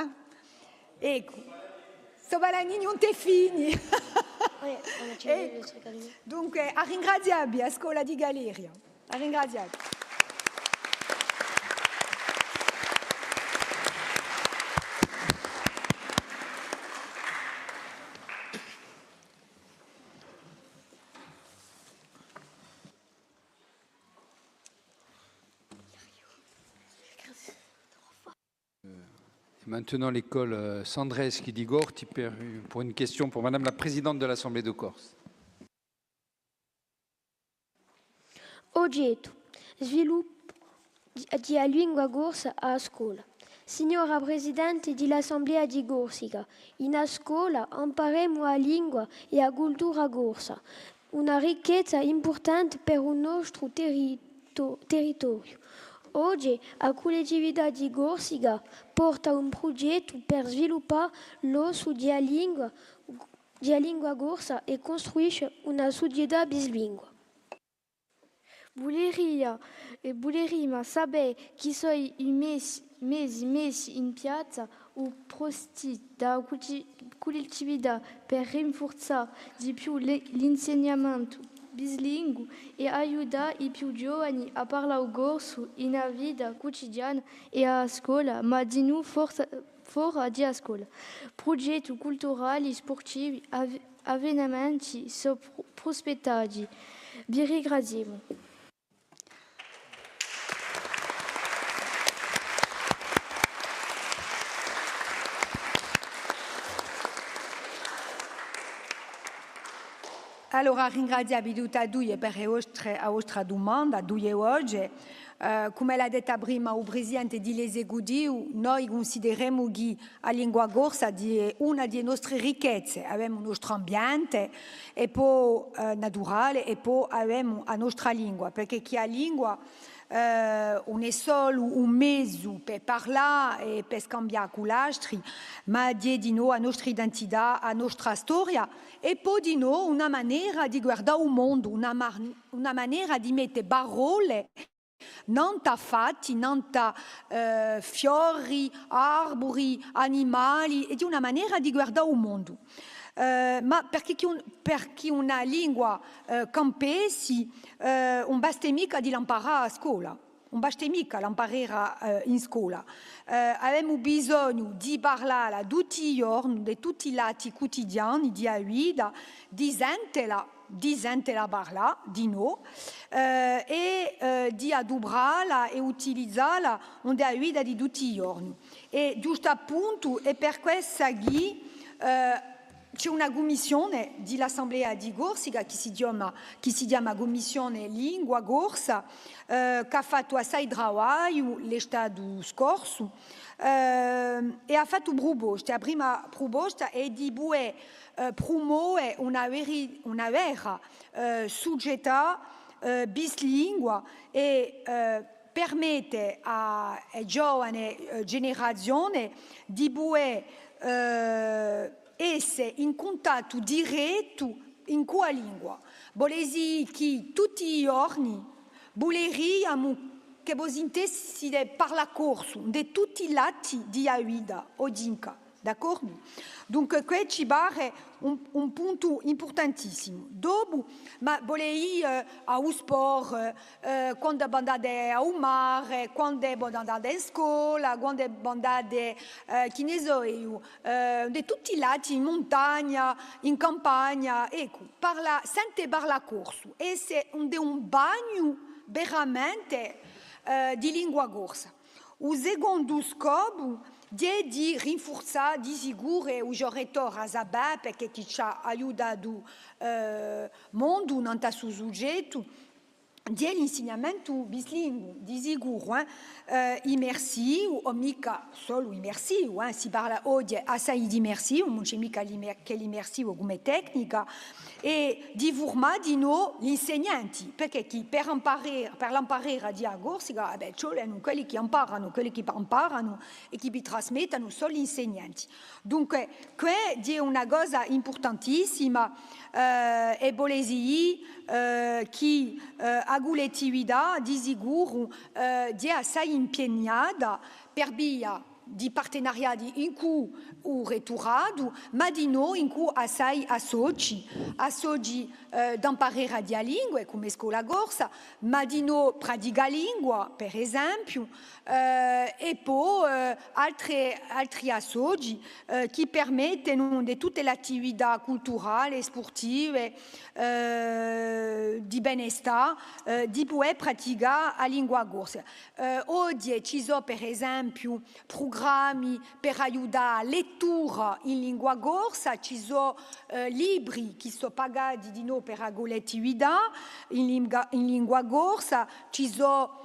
Ecco, sto parlando non te fini. Dunque, a ringraziabile a scuola di Galeria. A ringraziabile. Maintenant, l'école Sandrès di Gorti pour une question pour Madame la Présidente de l'Assemblée de Corse. Oggetto, sviluppo della lingua corsa a scuola. Signora Presidente dell'Assemblea di Corsica, in scuola impareremo la lingua e la cultura corsa, una ricchezza importante per il nostro territorio. Oggi la collettività di Corsica porta un progetto per sviluppare l'uso della lingua corsa e costruisce una società bilingue. Voleremo sapere chi sono i messi in piazza o proposti da collettività per rinforzare di più l'insegnamento bilingue e aiutare i più giovani a parlare corso nella vita quotidiana e a scuola, ma di noi fuori di scuola. Progetti culturali, sportivi, avvenimenti sono prospettati. Vi ringraziamo. Allora ringraziamo tutti e due per la vostra domanda, due oggi. Come l'ha detto prima il Presidente dell'Esecutivo, noi consideriamo che la lingua corsa è una delle nostre ricchezze. Abbiamo il nostro ambiente e poi naturale e poi abbiamo la nostra lingua, perché la lingua non è solo un mezzo per parlare e per scambiare con gli altri, ma è di noi la nostra identità, la nostra storia e poi di noi una maniera di guardare il mondo, una maniera di mettere parole non da fatti, non da fiori, arbori, animali, e di una maniera di guardare il mondo. Ma perché una lingua campesi non basta mica di l'imparare a scuola, non basta mica l'imparare in scuola. Abbiamo bisogno di parlare tutti i giorni, di tutti i lati quotidiani di vita, di sentirla parlare di noi e di adoperarla e utilizzarla nella vita di tutti i giorni. E giusto appunto è per questo che c'è una commissione dell'Assemblea di Corsica che si chiama Commissione Lingua Corsa che ha fatto assai lavoro l'estate scorso e ha fatto proposta. La prima proposta è di promuovere una vera società bislingua e permette alla giovane generazione di essere in contatto diretto in quella lingua. Vuol dire che tutti i giorni vogliamo che voi intessiate parlare corso di tutti i lati di vita odinca, d'accordo? Dunque questo ci pare un punto importantissimo. Dopo, ma volevo a sport, quando andate al mare, quando andate in scuola, quando andate, che ne so io, di tutti i lati, in montagna, in campagna, ecco, sente parlare corso. E è un bagno veramente di lingua corsa. Il secondo scopo è di rinforzare di sicuro il giocatori a sapere perché ci ha aiutato il mondo in questo soggetto di l'insegnamento bilingue di sicuro, immersivo, o mica solo immersivo, si parla oggi assai di immersivo, non c'è mica che l'immersivo come tecnica, e di formare di noi gli insegnanti, perché chi per l'imparare a dire a Corsica, sono quelli che imparano e che vi trasmettono solo gli insegnanti. Dunque, questa è una cosa importantissima, e bolesi che a l'attività di sicuro è assai impegnata per via di partenariati in cui ho riturato, ma di noi in cui assai associ d'imparare a dire lingue come scuola corsa, ma di noi pratica lingua, per esempio, e poi altri associ che permettono di tutte le attività culturali, sportive, di benestare, di poter praticare la lingua corsa. Oggi ci sono, per esempio, programmi per aiutare lettura in lingua corsa, ci sono libri che sono pagati di noi per la collettività in lingua corsa, ci sono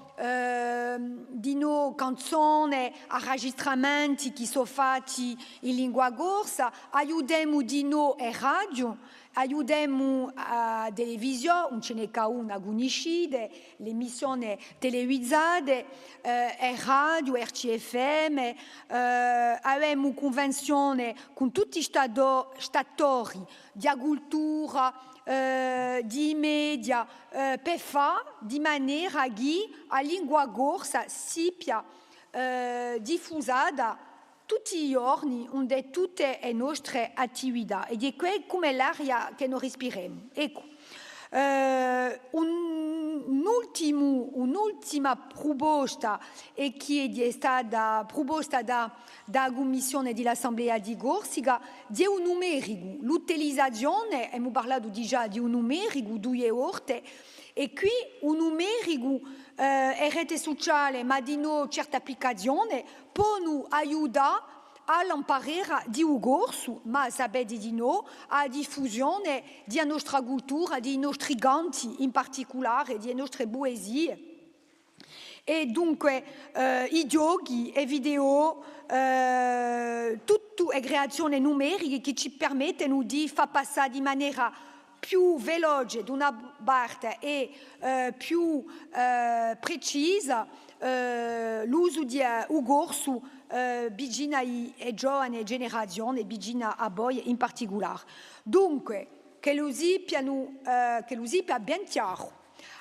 di noi canzoni, enregistramenti che sono fatti in lingua corsa, aiutiamo di noi e radio, aiutiamo a televisione, non ce n'è che una conoscita, le emissioni televisive, e radio, RCFM, abbiamo convenzioni con tutti gli statori di cultura, di media, per fare di maniera che la lingua corsa sia diffusa tutti i giorni in tutte le nostre attività, ed è come l'aria che noi respiriamo. Ecco, un'ultima proposta e che è stata proposta da Commissione dell'Assemblea di Corsica è un numerico. L'utilizzazione, abbiamo parlato già di un numerico 2 volte, e qui un numerico e rete sociale, ma di una certa applicazione, può aiutare all'imparare di un corso, ma sapete di noi, a diffusione della nostra cultura, dei nostri canti in particolare, delle nostre poesie. E dunque i giochi, i video, tutte le creazioni numeriche che ci permettono di far passare di maniera più veloce da una parte e più precisa l'uso di un corso vicino alle giovani generazioni e vicino a voi in particolare. Dunque, che lo sia ben chiaro,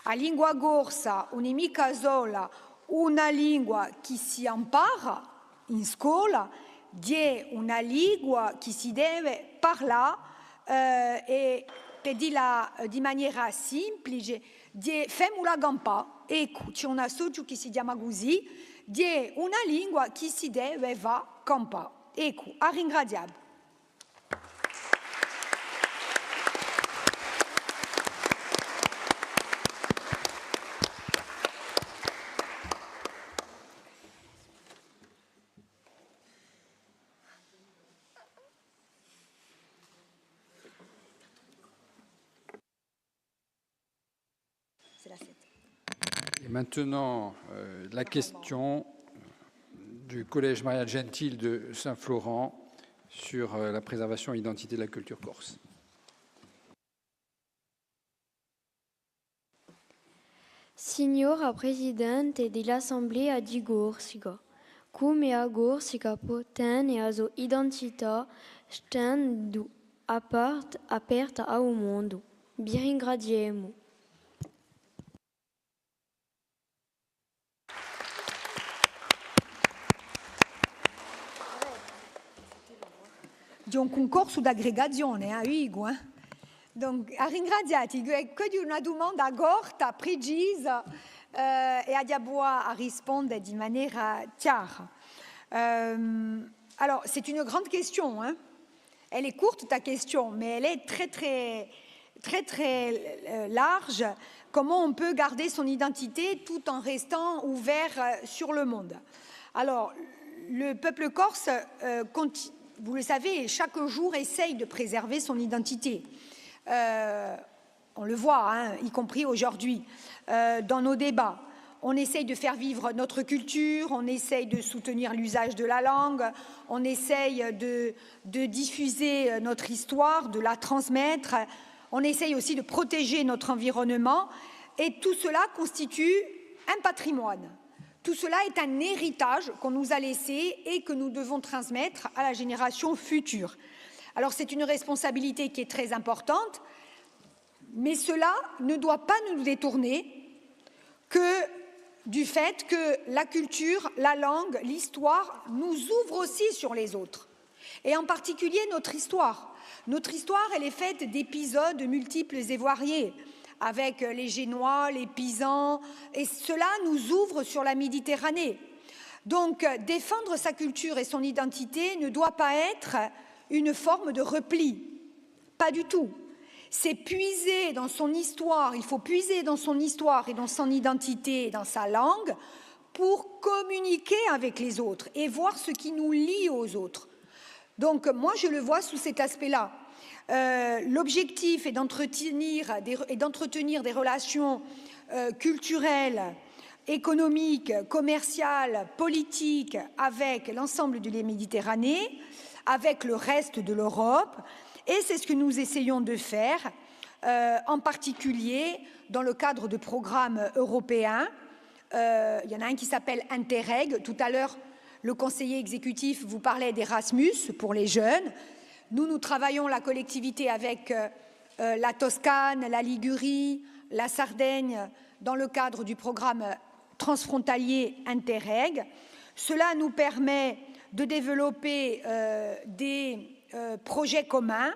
la lingua corsa non è mica sola una lingua che si impara in scuola, è una lingua che si deve parlare e per dirla di maniera semplice, femmola gampa. Ecco, c'è un associo che si chiama così, è una lingua che si deve campare. Ecco, a ringraziare. Et maintenant, la question du Collège Maria Gentile de Saint-Florent sur la préservation et l'identité de la culture corse. Signora Presidente dell'Assemblea di Corsica, come a Corsica potene a sua identità stando aperta ao mondo. Vi ringraziamo. Di un concorso d'aggregazione, Ugo. Donc, ringraziati, che di una domanda corta, precisa e a rispondere di maniera chiara. Alors, c'est une grande question. Hein? Elle est courte, ta question, mais elle est très large. Comment on peut garder son identité tout en restant ouvert sur le monde? Alors, le peuple corse vous le savez, chaque jour essaye de préserver son identité. on le voit, hein, y compris aujourd'hui, dans nos débats. On essaye de faire vivre notre culture, on essaye de soutenir l'usage de la langue, on essaye de diffuser notre histoire, de la transmettre, on essaye aussi de protéger notre environnement, et tout cela constitue un patrimoine. Tout cela est un héritage qu'on nous a laissé et que nous devons transmettre à la génération future. Alors c'est une responsabilité qui est très importante, mais cela ne doit pas nous détourner que du fait que la culture, la langue, l'histoire nous ouvrent aussi sur les autres. Et en particulier notre histoire. Notre histoire, elle est faite d'épisodes multiples et variés, avec les Génois, les Pisans, et cela nous ouvre sur la Méditerranée. Donc, défendre sa culture et son identité ne doit pas être une forme de repli. Pas du tout. C'est puiser dans son histoire, il faut puiser dans son histoire et dans son identité et dans sa langue pour communiquer avec les autres et voir ce qui nous lie aux autres. Donc moi je le vois sous cet aspect-là. L'objectif est d'entretenir des relations culturelles, économiques, commerciales, politiques avec l'ensemble de la Méditerranée, avec le reste de l'Europe. Et c'est ce que nous essayons de faire, en particulier dans le cadre de programmes européens. Il y en a un qui s'appelle Interreg. Tout à l'heure, le conseiller exécutif vous parlait d'Erasmus pour les jeunes. Nous travaillons la collectivité avec la Toscane, la Ligurie, la Sardaigne, dans le cadre du programme transfrontalier Interreg. Cela nous permet de développer des projets communs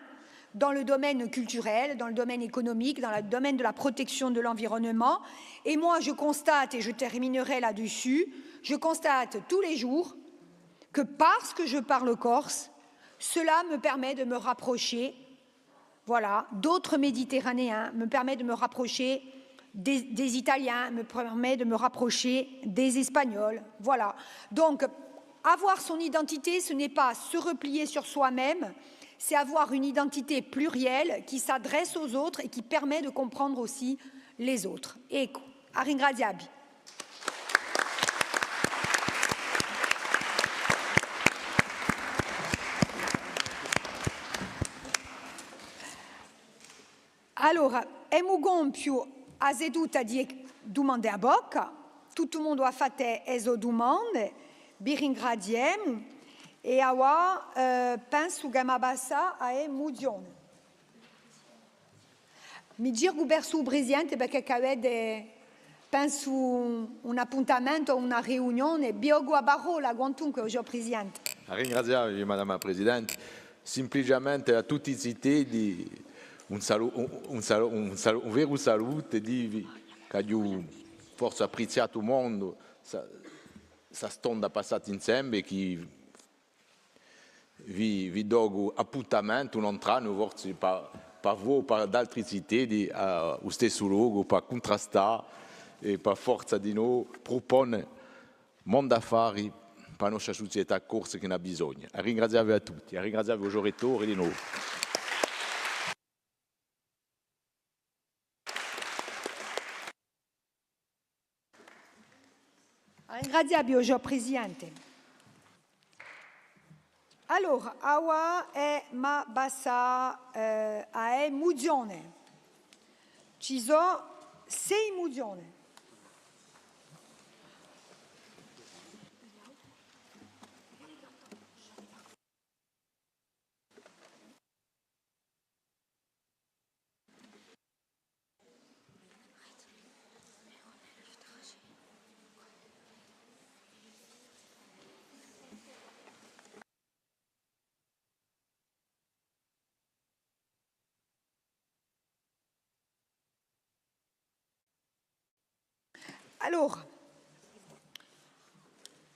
dans le domaine culturel, dans le domaine économique, dans le domaine de la protection de l'environnement. Et moi, je constate, et je terminerai là-dessus, je constate tous les jours que parce que je parle corse, cela me permet de me rapprocher, voilà, d'autres Méditerranéens, me permet de me rapprocher des Italiens, me permet de me rapprocher des Espagnols, voilà. Donc, avoir son identité, ce n'est pas se replier sur soi-même, c'est avoir une identité plurielle qui s'adresse aux autres et qui permet de comprendre aussi les autres. Ecco, a ringraziarvi. Allora, abbiamo compiuto a seduta di domande a bocca, tutto il mondo ha fatto le domande, vi ringraziamo e ora penso che mi basta a mozione. Mi giro verso il Presidente perché avete, penso, un appuntamento, una riunione, biogo a parola, quantunque oggi Presidente. Ringraziarvi, Madame la Presidente, semplicemente a tutti i cittadini un vero saluto e dirvi che io forse apprezzato il mondo, questa stonda passata insieme e che vi do appuntamento un altro anno, forse per voi, per altre città, allo stesso luogo, per contrastare e per forza di noi proporre mondo affari per la nostra società corsa che ne ha bisogno. Ringraziarvi a tutti, ringraziarvi ai giocatori di nuovo. Ringraziarvi oggi, Presidente. Allora, ora è ma bassa a mozione. Ci sono 6 mozioni. Allora,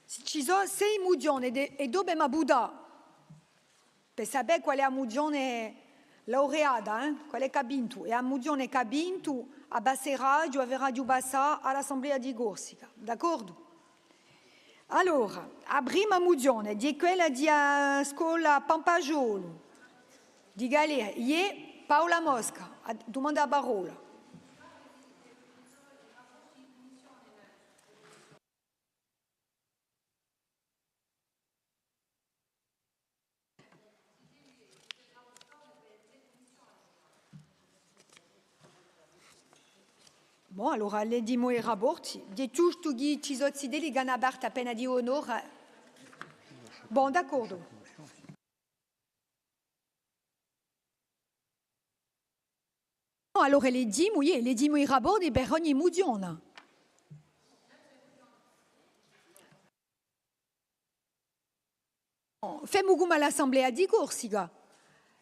ci sono 6 mozioni e dobbiamo Buddha per sapere qual è la mozione laureata, quale che ha vinto. E la mozione che ha vinto a Basse Radio, a Radio Bassa, all'Assemblea di Corsica, d'accordo? Allora, la prima mozione è quella di scuola Pampagiolo, di Galera, e Paola Mosca, domanda a parola. Bon, allora leggiamo il rapporto. Di tutto che ci sono li gana Bart appena di onore. Bon, d'accordo. Allora leggiamo il rapporto per ogni mozione. Femmo come l'assemblea di Corsica.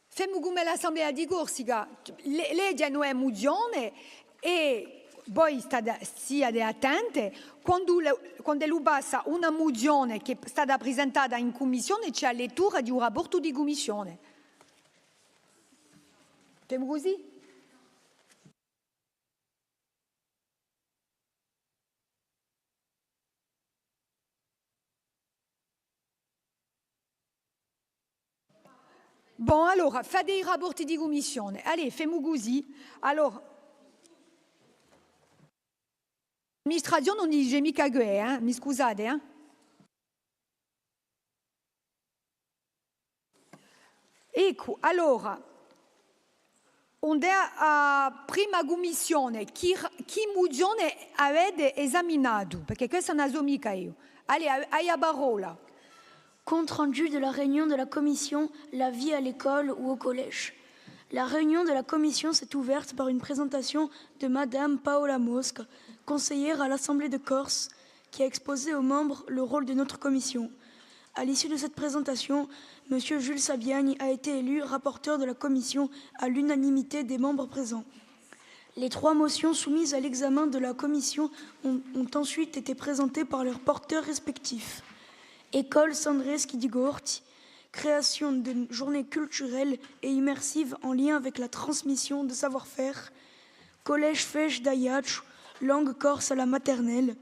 Femmo come l'assemblea di Corsica. Leggiano una mozione e poi state attenti. Quando lui passa una mozione che è stata presentata in commissione, c'è la lettura di un rapporto di commissione. Femmo così? Bon, allora, fate i rapporti di commissione. Allez, faiamo così. Allora, l'amministrazione non dice mica che, mi scusate, Ecco, allora, onde a prima commissione, chi mozione avete esaminato? Perché questa non so mica io. Allez, hai la parola. Compte rendu de la réunion de la commission La vie à l'école ou au collège. La réunion de la commission s'est ouverte par une présentation de Madame Paola Mosca, conseillère à l'Assemblée de Corse, qui a exposé aux membres le rôle de notre commission. À l'issue de cette présentation, Monsieur Jules Sabiani a été élu rapporteur de la commission à l'unanimité des membres présents. Les 3 motions soumises à l'examen de la commission ont ensuite été présentées par leurs porteurs respectifs. École Sandreski di Gorti, création de journées culturelles et immersives en lien avec la transmission de savoir-faire. Collège Fesh d'Ayachu, langue corse à la maternelle.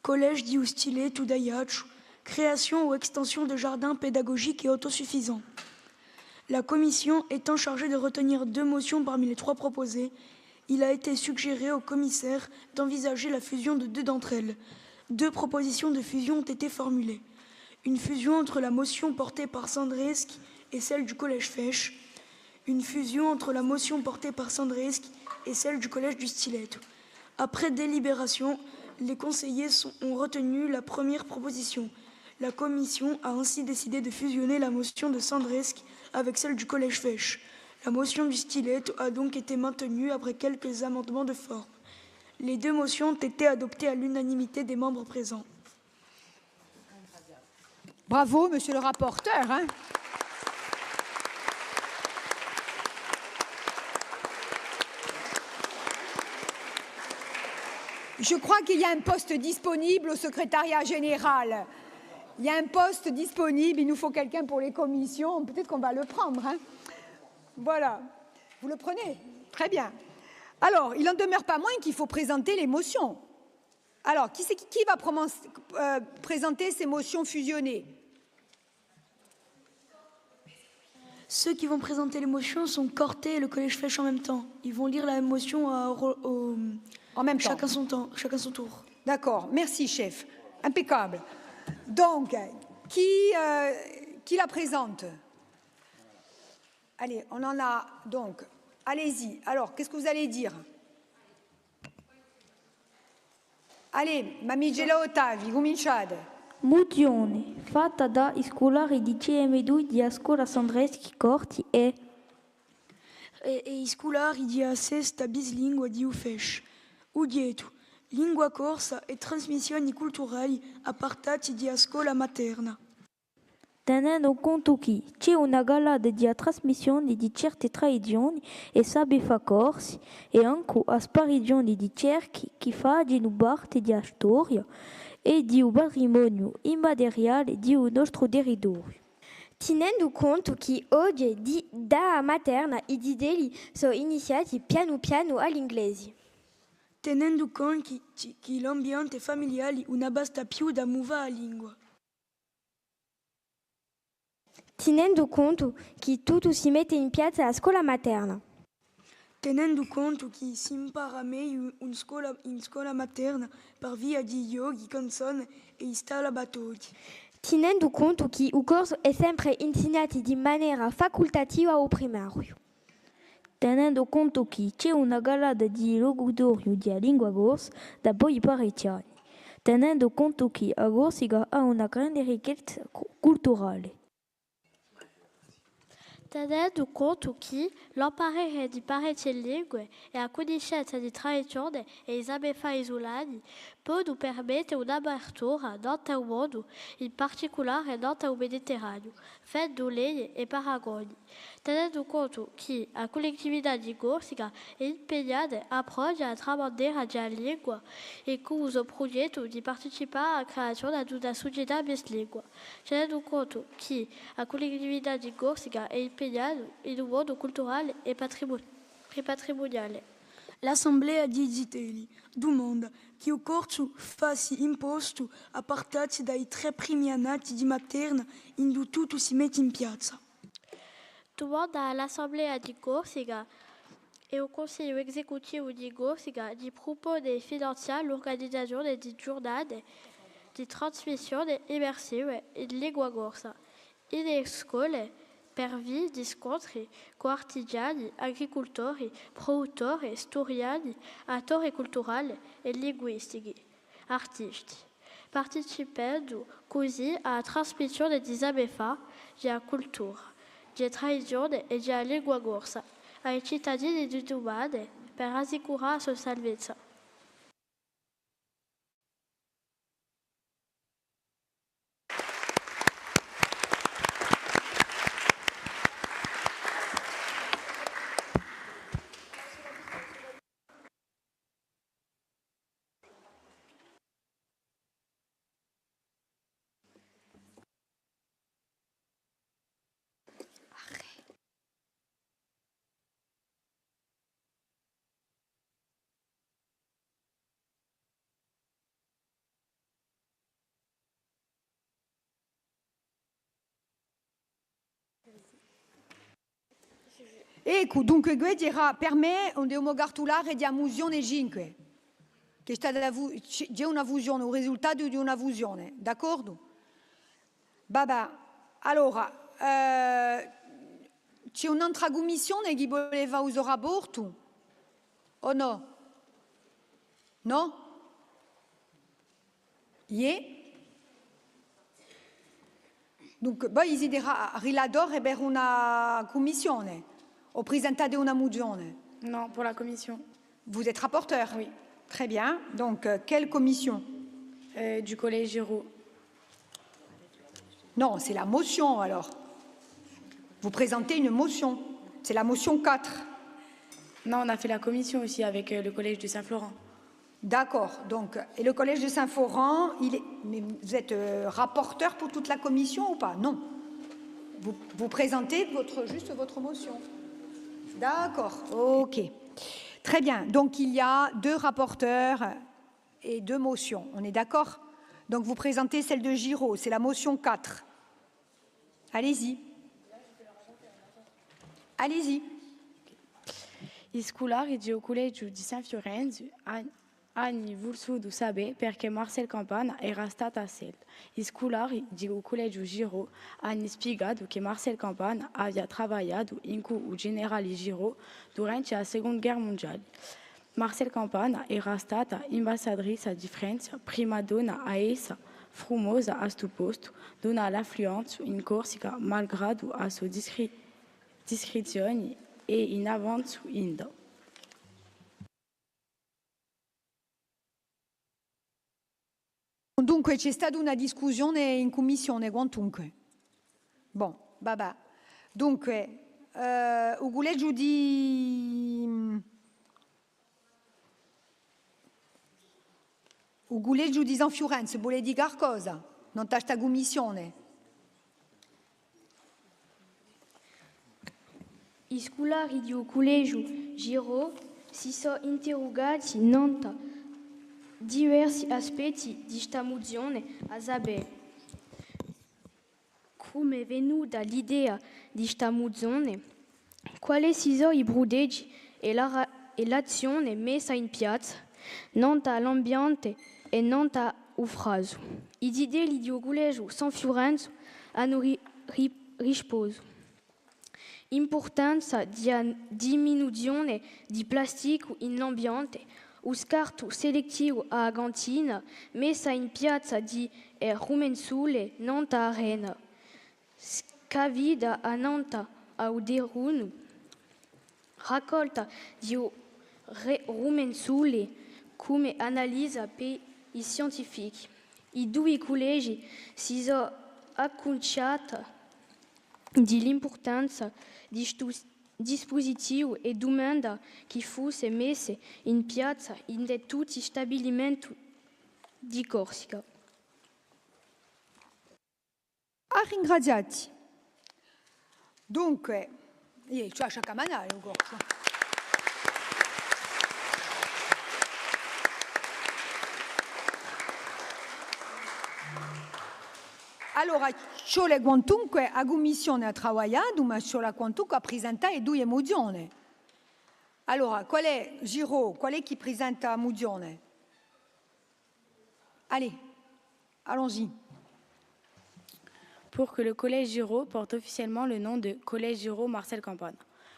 Collège di Ustiletu d'Ayachu, création ou extension de jardins pédagogiques et autosuffisants. La commission étant chargée de retenir 2 motions parmi les 3 proposées, il a été suggéré au commissaire d'envisager la fusion de 2 d'entre elles. 2 propositions de fusion ont été formulées. Une fusion entre la motion portée par Sandreski et celle du collège Fesh, une fusion entre la motion portée par Sandreski et celle du collège du Stiletto. Après délibération, les conseillers ont retenu la première proposition. La commission a ainsi décidé de fusionner la motion de Sandreski avec celle du collège Fesh. La motion du Stiletto a donc été maintenue après quelques amendements de forme. Les 2 motions ont été adoptées à l'unanimité des membres présents. Bravo, monsieur le rapporteur. Je crois qu'il y a un poste disponible au secrétariat général. Il y a un poste disponible, il nous faut quelqu'un pour les commissions. Peut-être qu'on va le prendre. Voilà. Vous le prenez? Très bien. Alors, il n'en demeure pas moins qu'il faut présenter les motions. Alors, qui va présenter ces motions fusionnées? Ceux qui vont présenter les motions sont Corté et le collège Fesh en même temps. Ils vont lire la même motion en même temps. Chacun son tour. D'accord, merci chef. Impeccable. Donc, qui la présente? Allez, on en a donc. Allez-y. Alors, qu'est-ce que vous allez dire? Allez, Mamigela Ottavi, cominciate. Mozione fatta da scolari di CM2 di Scuola Sandreski Corti e scolari di sesta bislingua di Ufesh. Udietu, lingua corsa e trasmissioni culturali appartati di scuola materna. Tenendo conto che c'è una galada di trasmissioni di certe tradizioni e sabi fa corsi e anche sparizioni di cerchi che fanno parte di storia e di un patrimonio immateriale di un nostro territorio. Tenendo conto che oggi da materna i dideli sono iniziati piano piano all'inglese. Tenendo conto che l'ambiente familiare non basta più da muovere la lingua. Tenendo conto che tutto si mette in piazza a scuola materna. Tenendo conto che si impara meglio in scuola materna per via di yogi, canzoni e installatori. Tenendo conto che il corso è sempre insegnato in maniera facoltativa o primario. tenendo conto che c'è una galada di locutori di lingua corsa da poi parecchiani, tenendo conto che a Corsica ha una grande ricchezza culturale. Tenendo conto che l'imparare di parecchie lingue e a conoscenza di tradizioni e sabefa isolati può permettere un'apertura nel mondo, in particolare nel Mediterraneo, fatto leggi e paragoni. Tenendo conto che la collettività di Corsica è impegnata a progettare a tramandare la lingua e con il progetto di partecipare alla creazione di una società bilingue. Tenendo conto che la collettività di Corsica è impegnata in un mondo culturale e patrimoniale. L'Assemblea di Zitelli domanda che o corso fosse imposto a partire dai 3 primi anni di materna in cui tutto si mette in piazza. Domanda all'Assemblea di Corsica e au Consiglio Esecutivo di Corsica di proporre e finanziare l'organizzazione di giornate di trasmissione immersive in lingua corsa in scuole per via di scontri con artigiani, agricoltori, produttori, storiani, attori culturali e linguistici, artisti, partecipando così alla trasmissione di sabefa, della cultura, della tradizione e della lingua corsa ai cittadini di domani per assicurare la sua salvezza. Ecco, dunque dirà per me un demogartulare di amusione 5, che c'è una fusione, un risultato di una fusione, d'accordo? Vabbè, allora, c'è un'altra commissione che voleva usare aborto? O no? No? Yeah? Dunque, poi si dirà riladore per una commissione. Au présentat de una mozione? Non, pour la commission. Vous êtes rapporteur? Oui. Très bien. Donc, quelle commission? Du collège Giraud. Non, c'est la motion alors. Vous présentez une motion. C'est la motion 4. Non, on a fait la commission aussi avec le collège de Saint-Florent. D'accord. Donc, et le collège de Saint-Florent, mais vous êtes rapporteur pour toute la commission ou pas? Non. Vous présentez juste votre motion. D'accord, ok. Très bien. Donc, il y a 2 rapporteurs et 2 motions. On est d'accord? Donc, vous présentez celle de Giraud. C'est la motion 4. Allez-y. Allez-y. I scolari di collegio di San Fiorenzo hanno voluto sapere perché Marcel Campana era stata scelta. I scolari di collegio Giraud hanno spiegato che Marcel Campana aveva lavorato con il generale Giraud durante la Seconda Guerra Mondiale. Marcel Campana era stata ambasciatrice di Francia, prima donna a essere famosa a questo posto, donna l'affluenza in Corsica malgrado a sue discrezioni e in avanzo in Dunque c'è stata una discussione in commissione, quantunque. Bon, vabbè. Dunque, il collegio di San Fiorenzo vuole dire qualcosa? Non c'è sta commissione? I scolari di collegio Giraud si sono interrogati non diversi aspetti di questa mozione a sapere come è venuta l'idea di questa mozione, quali sono i brodetti e l'azione messa in piazza, non all'ambiente e non al fraso. I idee di collegio San Fiorenzo hanno risposto. Importanza di diminuzione di plastic in l'ambiente, lo scarto selettivo a Argentina, messa in piazza di Rumensule, Nanta Arena, scavida a Nanta a Uderun, raccolta di Rumensule come analisa per i scientifici. I due collegi si sono acconciati dell'importanza di questo dispositivo e domanda che fosse messo in piazza in tutti gli stabilimenti di Corsica. Ringraziati. Dunque, c'è a camanare un corso. Allora, ciò le quantunque a commissione ha lavorato, ma ciò la quantunque ha presentato due mozioni. Allora, qual è, Giraud, qual è qui presenta la mozione? Allez, allons-y. Pour que le Collège Giraud porte officiellement le nom de Collège Giraud Marcel Campagne.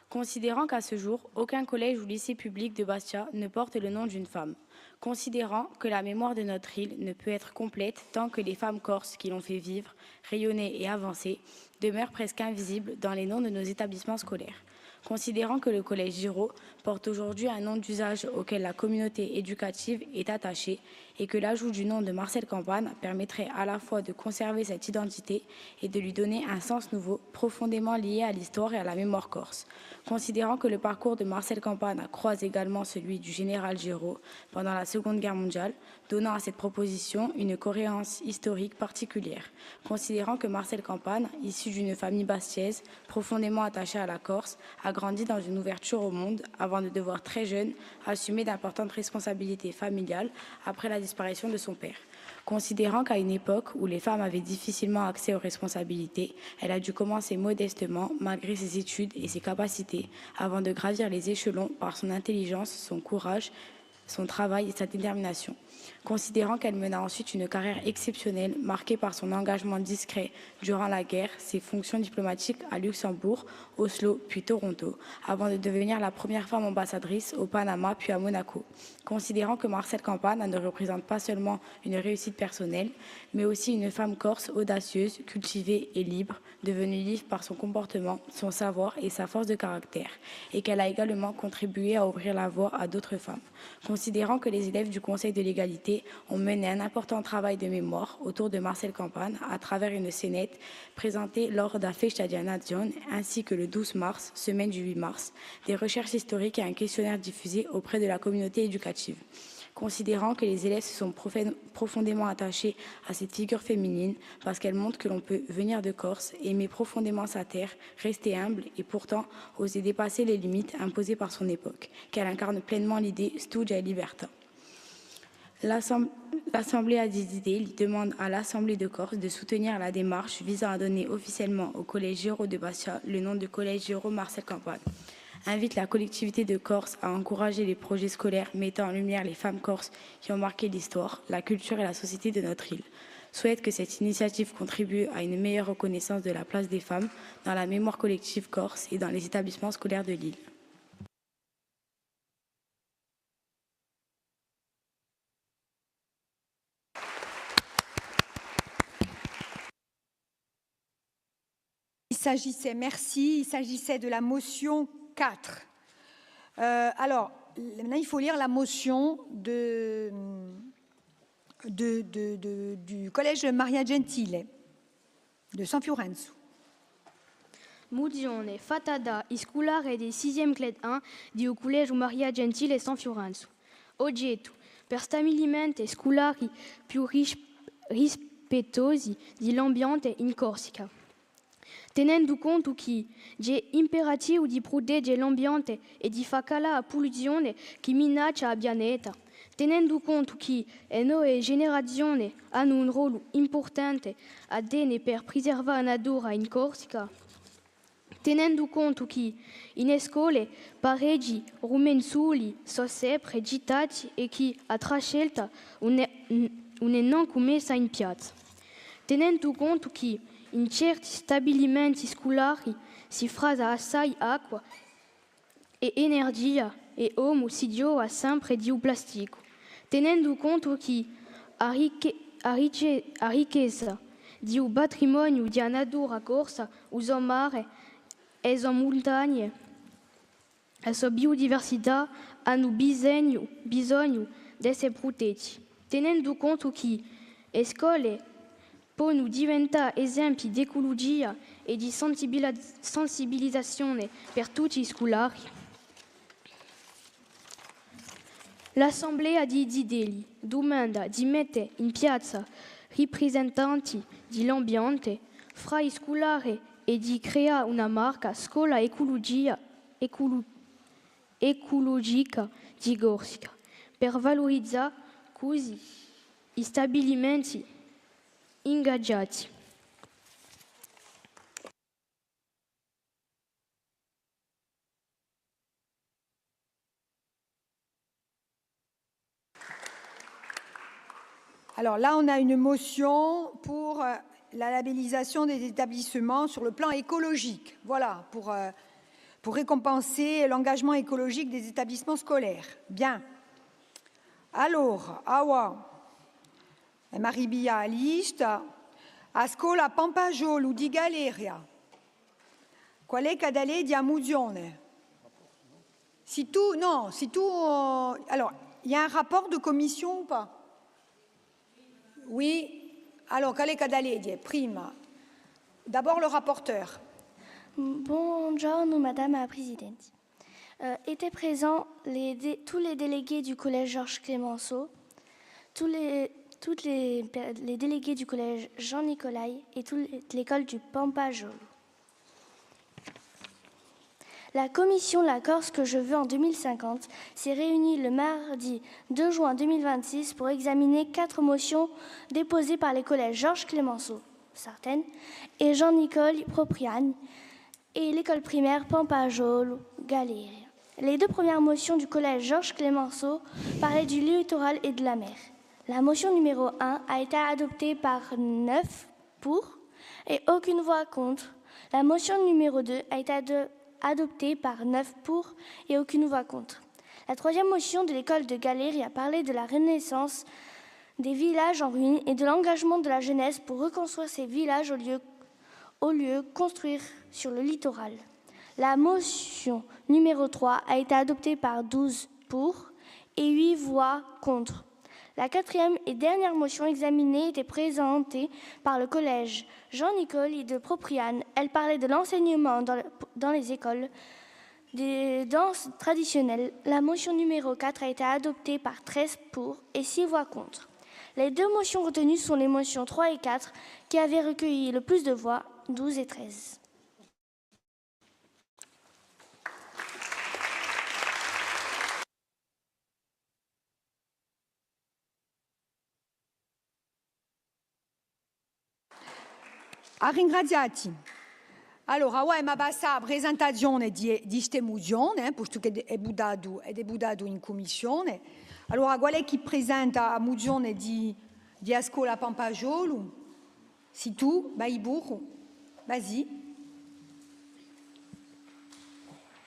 Considérant qu'à ce jour, aucun collège ou lycée public de Bastia ne porte le nom d'une femme. Considérant que la mémoire de notre île ne peut être complète tant que les femmes corses qui l'ont fait vivre, rayonner et avancer demeurent presque invisibles dans les noms de nos établissements scolaires. Considérant que le Collège Giraud porte aujourd'hui un nom d'usage auquel la communauté éducative est attachée et que l'ajout du nom de Marcel Campagne permettrait à la fois de conserver cette identité et de lui donner un sens nouveau profondément lié à l'histoire et à la mémoire corse. Considérant que le parcours de Marcel Campagne croise également celui du général Giraud pendant la Seconde Guerre mondiale, donnant à cette proposition une cohérence historique particulière. Considérant que Marcel Campagne, issu d'une famille bastiaise profondément attachée à la Corse, a grandi dans une ouverture au monde avant de devoir très jeune assumer d'importantes responsabilités familiales après la disparition de son père. Considérant qu'à une époque où les femmes avaient difficilement accès aux responsabilités, elle a dû commencer modestement, malgré ses études et ses capacités, avant de gravir les échelons par son intelligence, son courage, son travail et sa détermination. Considérant qu'elle mena ensuite une carrière exceptionnelle, marquée par son engagement discret durant la guerre, ses fonctions diplomatiques à Luxembourg, Oslo, puis Toronto, avant de devenir la première femme ambassadrice au Panama puis à Monaco. Considérant que Marcel Campagne ne représente pas seulement une réussite personnelle, mais aussi une femme corse audacieuse, cultivée et libre, devenue libre par son comportement, son savoir et sa force de caractère, et qu'elle a également contribué à ouvrir la voie à d'autres femmes. Considérant que les élèves du Conseil de l'égalité ont mené un important travail de mémoire autour de Marcel Campagne à travers une scénette présentée lors de la Festa di Nazione, ainsi que le 12 mars, semaine du 8 mars, des recherches historiques et un questionnaire diffusé auprès de la communauté éducative. Considérant que les élèves se sont profondément attachés à cette figure féminine parce qu'elle montre que l'on peut venir de Corse, aimer profondément sa terre, rester humble et pourtant oser dépasser les limites imposées par son époque, qu'elle incarne pleinement l'idée Studia Liberta. L'Assemblée Addizidé demande à l'Assemblée de Corse de soutenir la démarche visant à donner officiellement au Collège Giraud de Bastia le nom de Collège Giraud Marcel Campagne. Invite la collectivité de Corse à encourager les projets scolaires mettant en lumière les femmes corses qui ont marqué l'histoire, la culture et la société de notre île. Souhaite que cette initiative contribue à une meilleure reconnaissance de la place des femmes dans la mémoire collective corse et dans les établissements scolaires de l'île. Il s'agissait de la motion 4. Alors, maintenant, il faut lire la motion du collège Maria Gentile de San Fiorenzo. Mozione fatta da scolari del 6e Cled 1 di Collegio Maria Gentile San Fiorenzo. Oggetto: per stabilimenti scolari più rispettosi dell'ambiente in Corsica. Tenendo conto che è imperativo di proteggere l'ambiente e di far calare la polluzione che minaccia il pianeta, tenendo conto che le nuove generazioni hanno un ruolo importante a tenere per preservare la natura in Corsica, tenendo conto che in scuole pareggi rumensuli sono sempre gettati e che altra scelta non è commessa in piazza, tenendo conto che in certi stabilimenti scolari si frasa assai acqua e energia e uomo si giova sempre di un plastico, tenendo conto che a ricchezza di un patrimonio di natura corsa, uso mare e le montagne, la sua biodiversità hanno bisogno di essere protetti, tenendo conto che le scuole possono diventare esempi di ecologia e di sensibilizzazione per tutti i scolari. L'Assemblea di Zideli domanda di mettere in piazza rappresentanti dell'ambiente fra i scolari e di creare una marca scuola ecologica di Gorsica per valorizzare così i stabilimenti ingaggiati. Alors là, on a une motion pour la labellisation des établissements sur le plan écologique. Voilà, pour récompenser l'engagement écologique des établissements scolaires. Bien. Alors, Awa, Maribia lista, a scuola Pampajolo di Galeria. Qual è cadale di Amuzione? Si tout, non, si tout. Alors, il y a un rapport de commission ou pas? Oui. Alors, qual è cadale di prima? D'abord le rapporteur. Bonjour, Madame la Présidente. Étaient présents tous les délégués du collège Georges Clémenceau, tous les délégués du collège Jean-Nicolai et toute l'école du Pampajolo. La commission La Corse que je veux en 2050 s'est réunie le mardi 2 juin 2026 pour examiner 4 motions déposées par les collèges Georges Clémenceau, Sartène, et Jean-Nicole Propriane, et l'école primaire Pampajolo, Galéria. Les 2 premières motions du collège Georges Clémenceau parlaient du littoral et de la mer. La motion numéro 1 a été adoptée par 9 pour et aucune voix contre. La motion numéro 2 a été adoptée par 9 pour et aucune voix contre. La 3e motion de l'école de Galéria a parlé de la renaissance des villages en ruine et de l'engagement de la jeunesse pour reconstruire ces villages au lieu construire sur le littoral. La motion numéro 3 a été adoptée par 12 pour et 8 voix contre. La 4e et dernière motion examinée était présentée par le collège Jean-Nicole de Propriane. Elle parlait de l'enseignement dans les écoles des danses traditionnelles. La motion numéro 4 a été adoptée par 13 pour et 6 voix contre. Les 2 motions retenues sont les motions 3 et 4 qui avaient recueilli le plus de voix, 12 et 13. Ringraziati. Allora, è una bassa presentazione di ste mozioni, posto che è budato in commissione. Allora, qual è chi presenta la mozione di a scuola Pampajolo? Si tu, vai burro, vas-y.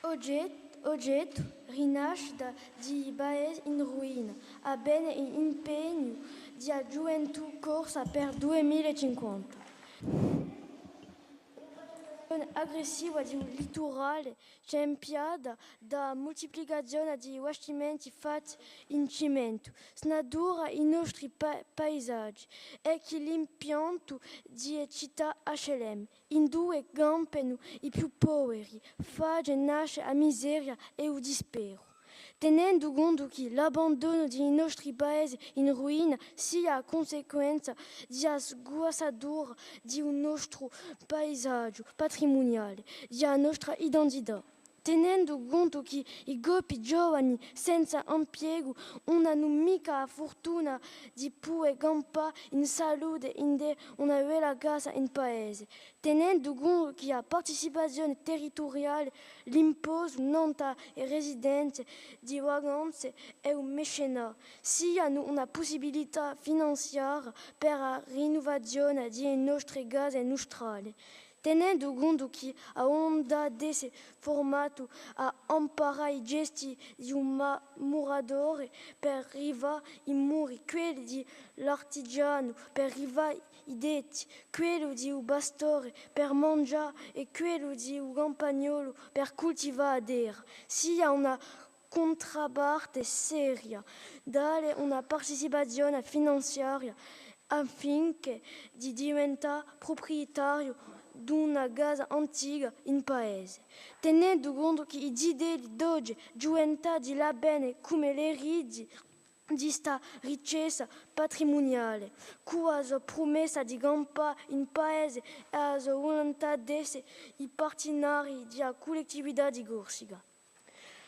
Oggetto rinascita di Baes in ruina, a bene in impegno di gioventù corsa per 2050. Aggressiva di un litorale cambiata da moltiplicazione di investimenti fatti in cemento, snadura i nostri paesaggi e che l'impianto di città HLM in 2 campano i più poveri, fage nasce a miseria e il dispero. Tenendo conto che l'abbandono dei nostri paesi in ruina sia conseguenza di sguazzatura di un nostro paesaggio patrimoniale, di una nostra identità. tenendo conto che i gruppi giovani senza impiego non hanno mica fortuna di poter campare in salute in una bella casa in paese, tenendo conto che la partecipazione territoriale, l'imposto non ai residenti di vacanze è un mecenat, siano una possibilità finanziaria per la rinnovazione delle nostre case industriali. Tenendo conto che a onda desse formato a imparare i gesti di un muratore per arrivare ai muri, quelli dell'artigiano per arrivare ai detti, quello di un pastore per mangiare e quello di un campagnolo per coltivare terra, sia una contraparte seria, dare una partecipazione finanziaria affinché di diventare proprietario di una casa antica in paese, tenendo conto che i diritti d'oggi diventati la bene come le ridi di sta ricchezza patrimoniale, quasi promessa di campare in paese e la volontà di essere i partenari della collettività di Corsica.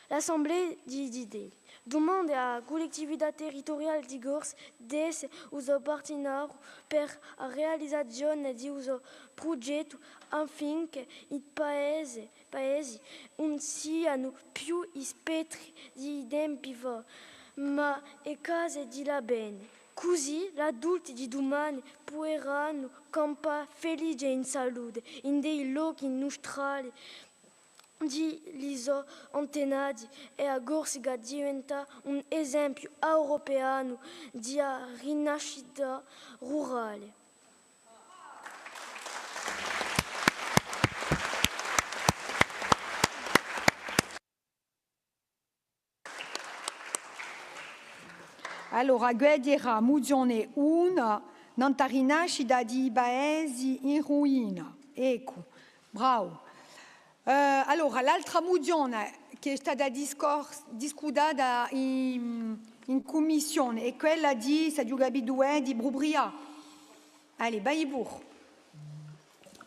L'Assemblée di idee demande alla collectività territoriale di Corsica di essere un partenario per la realizzazione di un progetto affinché i paesi non siano più i spettri di tempi fa, ma le case di la bene. Così gli adulti di domani potranno campare felici e in salute in dei luoghi industriali di liso antenati e a Corsica diventa un esempio europeo di rinascita rurale. Allora, guarderà Mugione 1, nanta rinascita di paesi in ruina. Ecco, bravo. Allora, l'altra Mugione che è stata discutata in commissione è quella di Sadio Gabidouè di Brubria. Allez, Baïbour.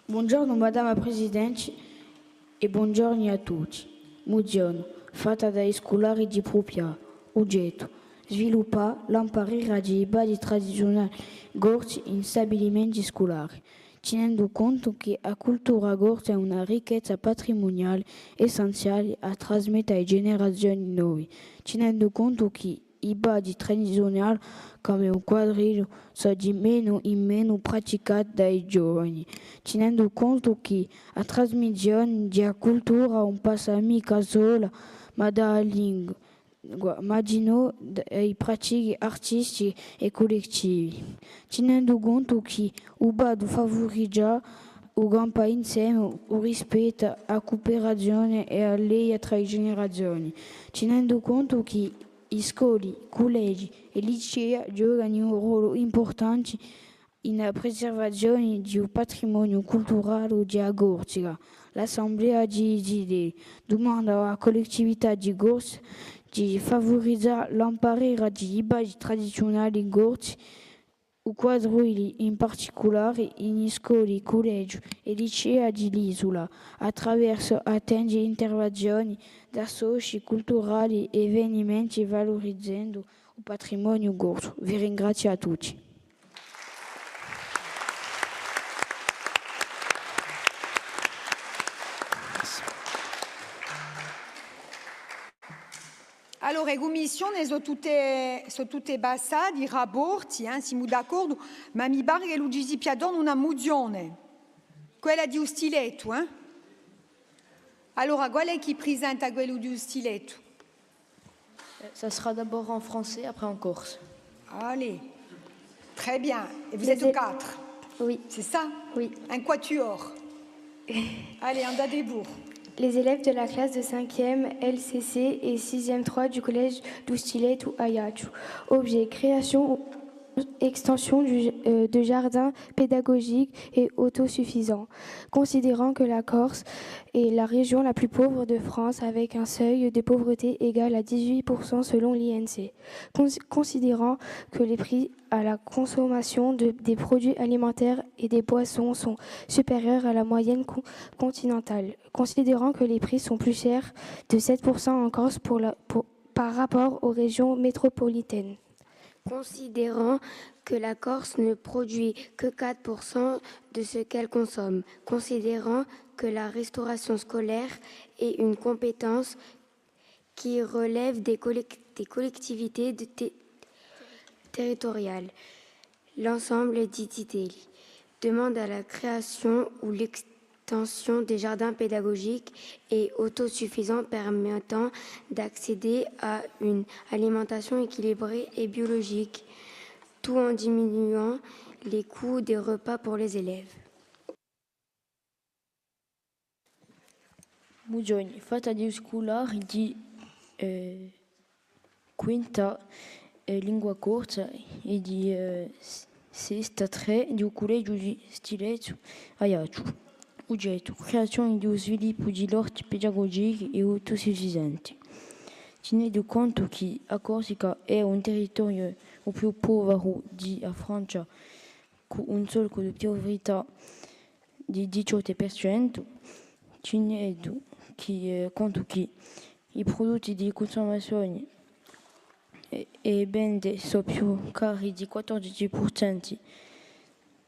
Buongiorno Madame Presidente e buongiorno a tutti. Mugione, fatta dai scolari di Prupia, oggetto. Sviluppa l'imparare di basi tradizionali gorsi in stabilimenti scolari, tenendo conto che la cultura gorsa è una ricchezza patrimoniale essenziale a trasmettere ai generazioni nuove, tenendo conto che i basi tradizionali come un quadriglio sono di meno in meno praticati dai giovani, tenendo conto che la trasmissione della cultura non passa mica sola, ma dalla lingua. Immagino i pratiche artistiche e collettive, tenendo conto che il bado favorizza il campo insieme, il rispetto, la cooperazione e la lei tra le generazioni, tenendo conto che i scuole, i collegi e i licei giocano un ruolo importante nella preservazione del patrimonio culturale di Corsica. L'Assemblea di idee domanda alla collettività di Corsica di favorizzare l'imparare di basi tradizionali gorsi, i quadrigli in particolare in scuole, collegi e licei dell'isola, attraverso attenti interventi da soci culturali e avvenimenti valorizzando il patrimonio gorso. Vi ringrazio a tutti. Allora, le commissioni sono tutte basate, i rapporti, siamo d'accordo, ma mi pare che Luigi Piadon una mozione, quella di Ustiletto. Allora, qual è chi presenta quello di Ustiletto? Ça sera d'abord en français, après en corse. Allez, très bien. Et vous êtes quatre? Oui. C'est ça? Oui. Un quatuor. Allez, on a des bourgs. Les élèves de la classe de 5e LCC et 6e 3 du collège d'Ustileto Ayachu. Objet, création extension de jardins pédagogiques et autosuffisants, considérant que la Corse est la région la plus pauvre de France avec un seuil de pauvreté égal à 18% selon l'INSEE, considérant que les prix à la consommation des produits alimentaires et des boissons sont supérieurs à la moyenne continentale, considérant que les prix sont plus chers de 7% en Corse par rapport aux régions métropolitaines. Considérant que la Corse ne produit que 4% de ce qu'elle consomme, considérant que la restauration scolaire est une compétence qui relève des collectivités territoriales. L'ensemble d'idées demande à la création ou l'extension des jardins pédagogiques et autosuffisants permettant d'accéder à une alimentation équilibrée et biologique, tout en diminuant les coûts des repas pour les élèves. Mugioni, fatta di scolari di quinta lingua corsa e di sesta 3 di un collegio di Stileto Ajaccio. Oggetto, creazione di un sviluppo di lotti pedagogici e autosufficienti. Tenendo conto che a Corsica è un territorio più povero di Francia, con un solo di povertà di 18%, tenendo conto che i prodotti di consumazione e bende sono più cari di 14%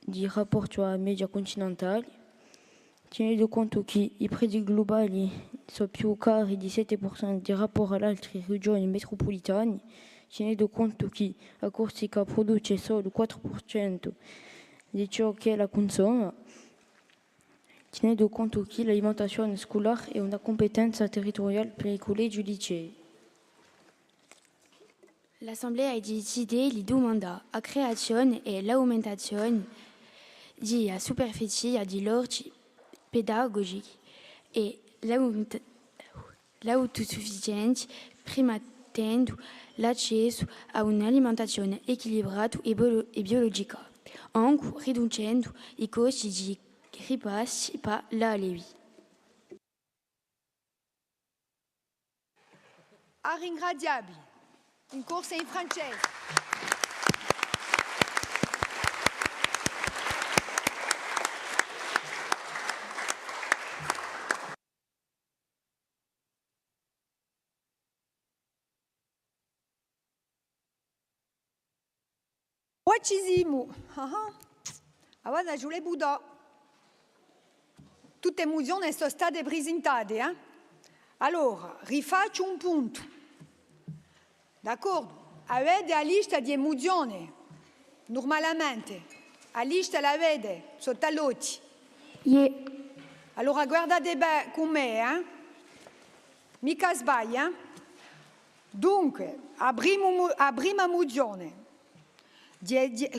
di rapporto alla media continentale, tenendo conto che i prezzi globali sono più cari di 7% di rapporto alle altre regioni metropolitane, tenendo conto che la Corsica produce solo 4% di ciò che la consuma, tenendo conto che l'alimentazione scolare è una competenza territoriale per i collegi e licei. L'Assemblée a décidé les deux mandats, la création et l'augmentation di superficie di orti pedagogici e l'autosufficienza, permettendo l'accesso a un'alimentazione equilibrata e biologica, anche riducendo i costi di ripassi per l'Alevi. Arringradiabili, in corsa in francese. Muchísimo. Allora, Giulia Buddha. Tutte le emozioni sono state presentate. Allora, rifaccio un punto. D'accordo? Avete la lista di emozioni? Normalmente. La lista la avete sotto l'occhio? Yeah. Allora, guardate bene con me. Mica sbaglia. Dunque, la prima emozione.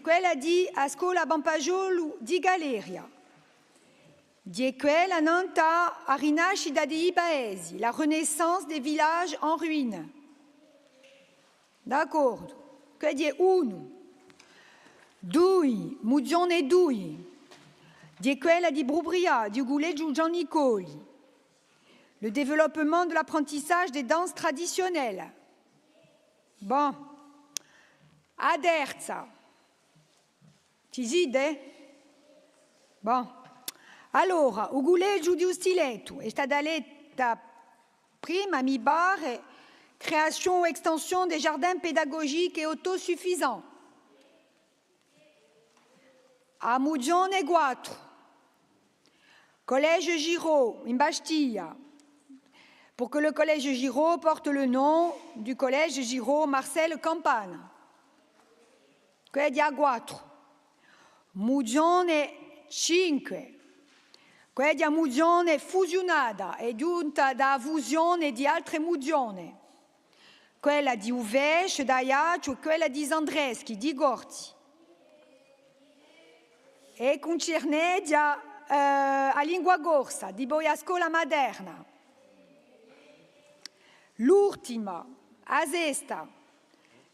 Quella di a scuola Bampagiolo di Galeria, di quella nata a rinascita dei paesi, la renaissance des villages en ruine. D'accordo? Quella è uno. Due, Mugione due, di quella di Brubria, di Guleggio Gian Nicoli, le développement de l'apprentissage des danses traditionnelles. Bon. A terza, ci siete? Bon. Allora, il collegio di Stileto è stata letta prima, mi pare, création ou extension des jardins pédagogiques et autosuffisants. A Mugione 4, Collège Giraud, in Bastiglia, pour que le Collège Giraud porte le nom du Collège Giraud Marcel Campana. Quella di A4, Mugione 5, quella di Mugione fusionata e giunta da fusione di altre Mugione, quella di Uvesce, da Ajaccio e quella di Zandreschi, di Gorzi, e concerne a lingua corsa, di Boiascola Maderna. L'ultima, a sesta,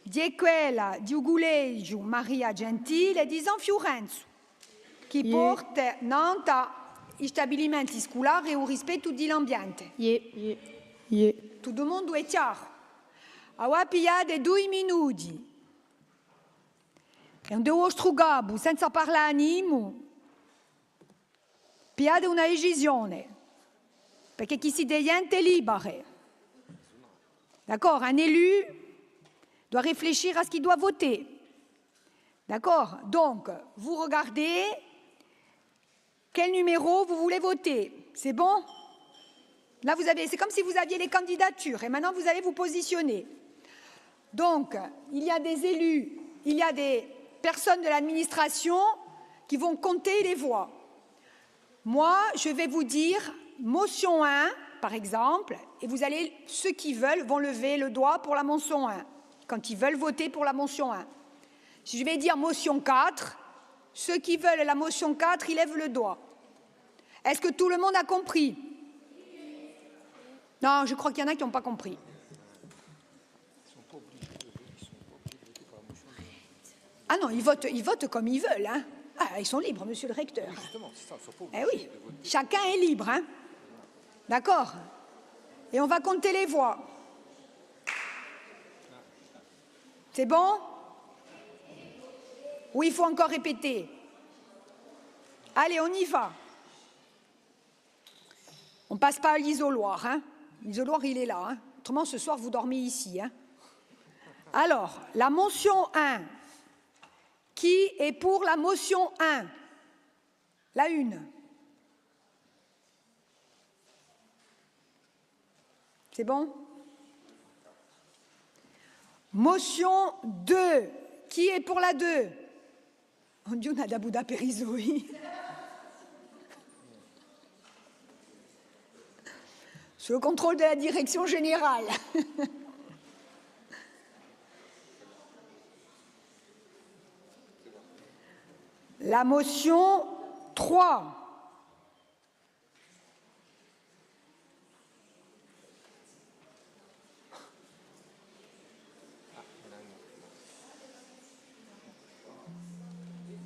di quella di un collegio Maria Gentile di San Fiorenzo, che porta nanta gli stabilimenti scolari e il rispetto dell'ambiente. Tutto il mondo è chiaro. Ora pigliate 2 minuti. E un vostro gabbo, senza parlare a nimo, pigliate una decisione, perché chi si diventa libero. D'accord? Un élu doit réfléchir à ce qu'il doit voter. D'accord? Donc, vous regardez quel numéro vous voulez voter. C'est bon? Là, c'est comme si vous aviez les candidatures et maintenant vous allez vous positionner. Donc, il y a des élus, il y a des personnes de l'administration qui vont compter les voix. Moi, je vais vous dire motion 1, par exemple, et vous allez, ceux qui veulent vont lever le doigt pour la motion 1, quand ils veulent voter pour la motion 1. Si je vais dire motion 4, ceux qui veulent la motion 4, ils lèvent le doigt. Est-ce que tout le monde a compris? Non, je crois qu'il y en a qui n'ont pas compris. Ah non, ils votent comme ils veulent. Hein. Ah, ils sont libres, monsieur le recteur. Eh oui, chacun est libre. Hein. D'accord? Et on va compter les voix. C'est bon? Ou il faut encore répéter? Allez, on y va. On ne passe pas à l'isoloir. Hein. L'isoloir, il est là. Hein. Autrement, ce soir, vous dormez ici. Hein. Alors, la motion 1. Qui est pour la motion 1? La 1. C'est bon? Motion 2. Qui est pour la 2? On dit on a d'Abouda Périzoi. Sous le contrôle de la direction générale. La motion 3.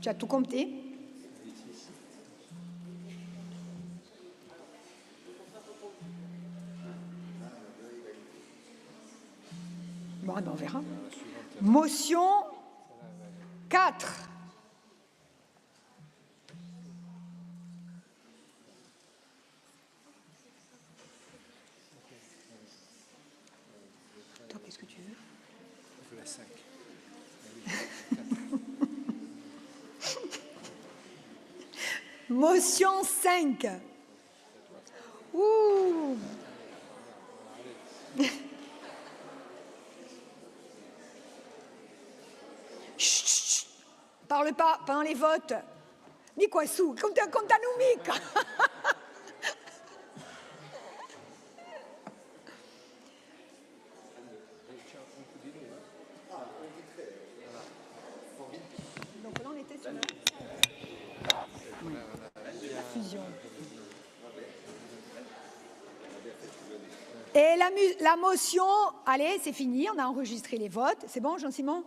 Tu as tout compté? Bon, on verra. Motion 4. Toi, qu'est-ce que tu veux? Je veux la 5. Motion 5. Ouh. Chut, chut. Parle pas pendant les votes. Dis quoi sous? Conta nous mica. Donc là on était sur la fusion. Et la motion, allez, c'est fini, on a enregistré les votes. C'est bon, Jean-Simon?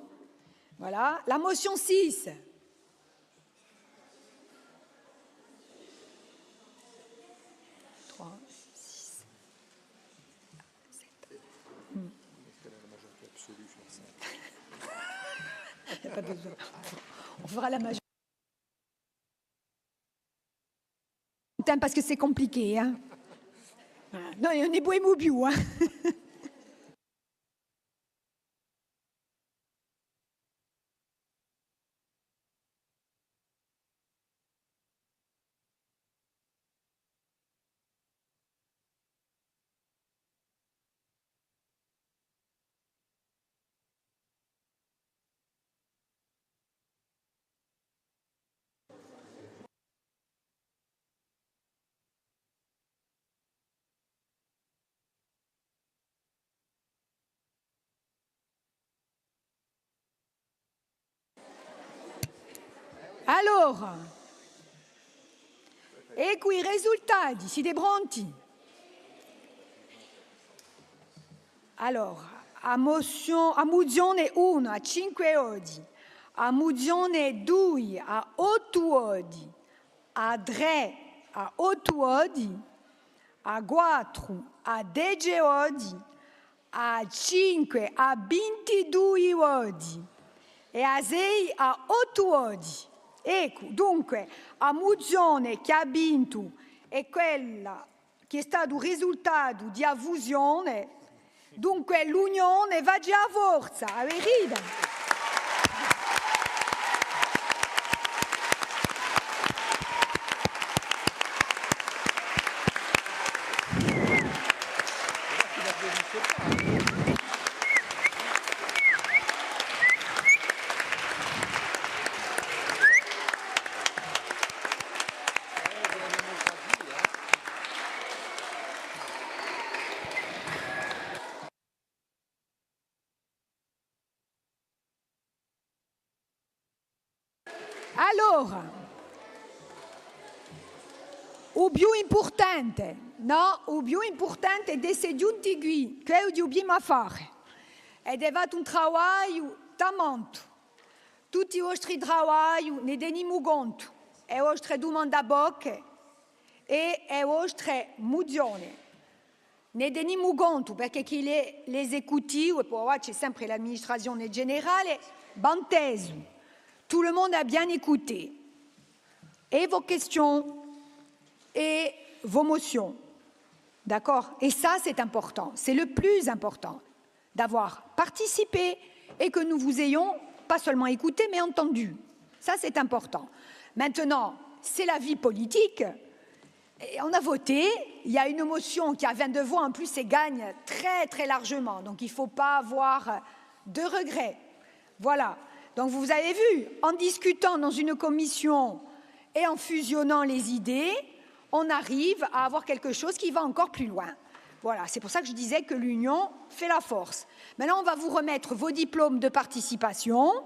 Voilà. La motion 6. Il n'y a pas besoin. On fera la majorité. Parce que c'est compliqué. Hein. Non, on est beau et moubiou. Hein. Alors, ecco i risultati, si débranti. Alors, a mozione 1 a 5 odi, a mozione 2 a 8 odi, a 3 a 8 odi, a 4 a 10 odi, a 5 a 22 odi e a 6 a 8 odi. Ecco, dunque, la mozione che ha vinto è quella che è stato il risultato di fusione, dunque l'unione va già a forza, a verità. Allora, il più importante, no? Il più importante di questi giunti qui, che dobbiamo fare, è fatto un lavoro tanto. Tutti i vostri lavori ne teniamo conto, le vostre domande a bocca e le vostre mozioni. Ne teniamo conto perché l'esecutivo, e poi c'è sempre l'amministrazione generale, ben teso. Tout le monde a bien écouté et vos questions et vos motions. D'accord? Et ça, c'est important. C'est le plus important d'avoir participé et que nous vous ayons pas seulement écouté, mais entendu. Ça, c'est important. Maintenant, c'est la vie politique. Et on a voté. Il y a une motion qui a 22 voix. En plus, elle gagne très, très largement. Donc, il ne faut pas avoir de regrets. Voilà. Donc vous avez vu, en discutant dans une commission et en fusionnant les idées, on arrive à avoir quelque chose qui va encore plus loin. Voilà, c'est pour ça que je disais que l'union fait la force. Maintenant, on va vous remettre vos diplômes de participation.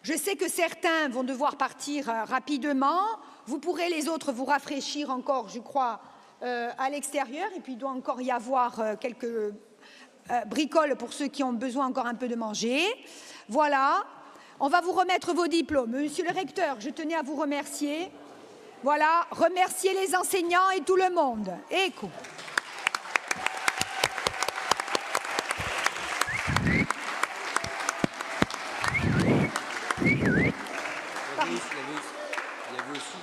Je sais que certains vont devoir partir rapidement. Vous pourrez les autres vous rafraîchir encore, je crois, à l'extérieur. Et puis il doit encore y avoir quelques bricoles pour ceux qui ont besoin encore un peu de manger. Voilà. On va vous remettre vos diplômes. Monsieur le recteur, je tenais à vous remercier. Voilà, remercier les enseignants et tout le monde. Ecco. Il y avait aussi...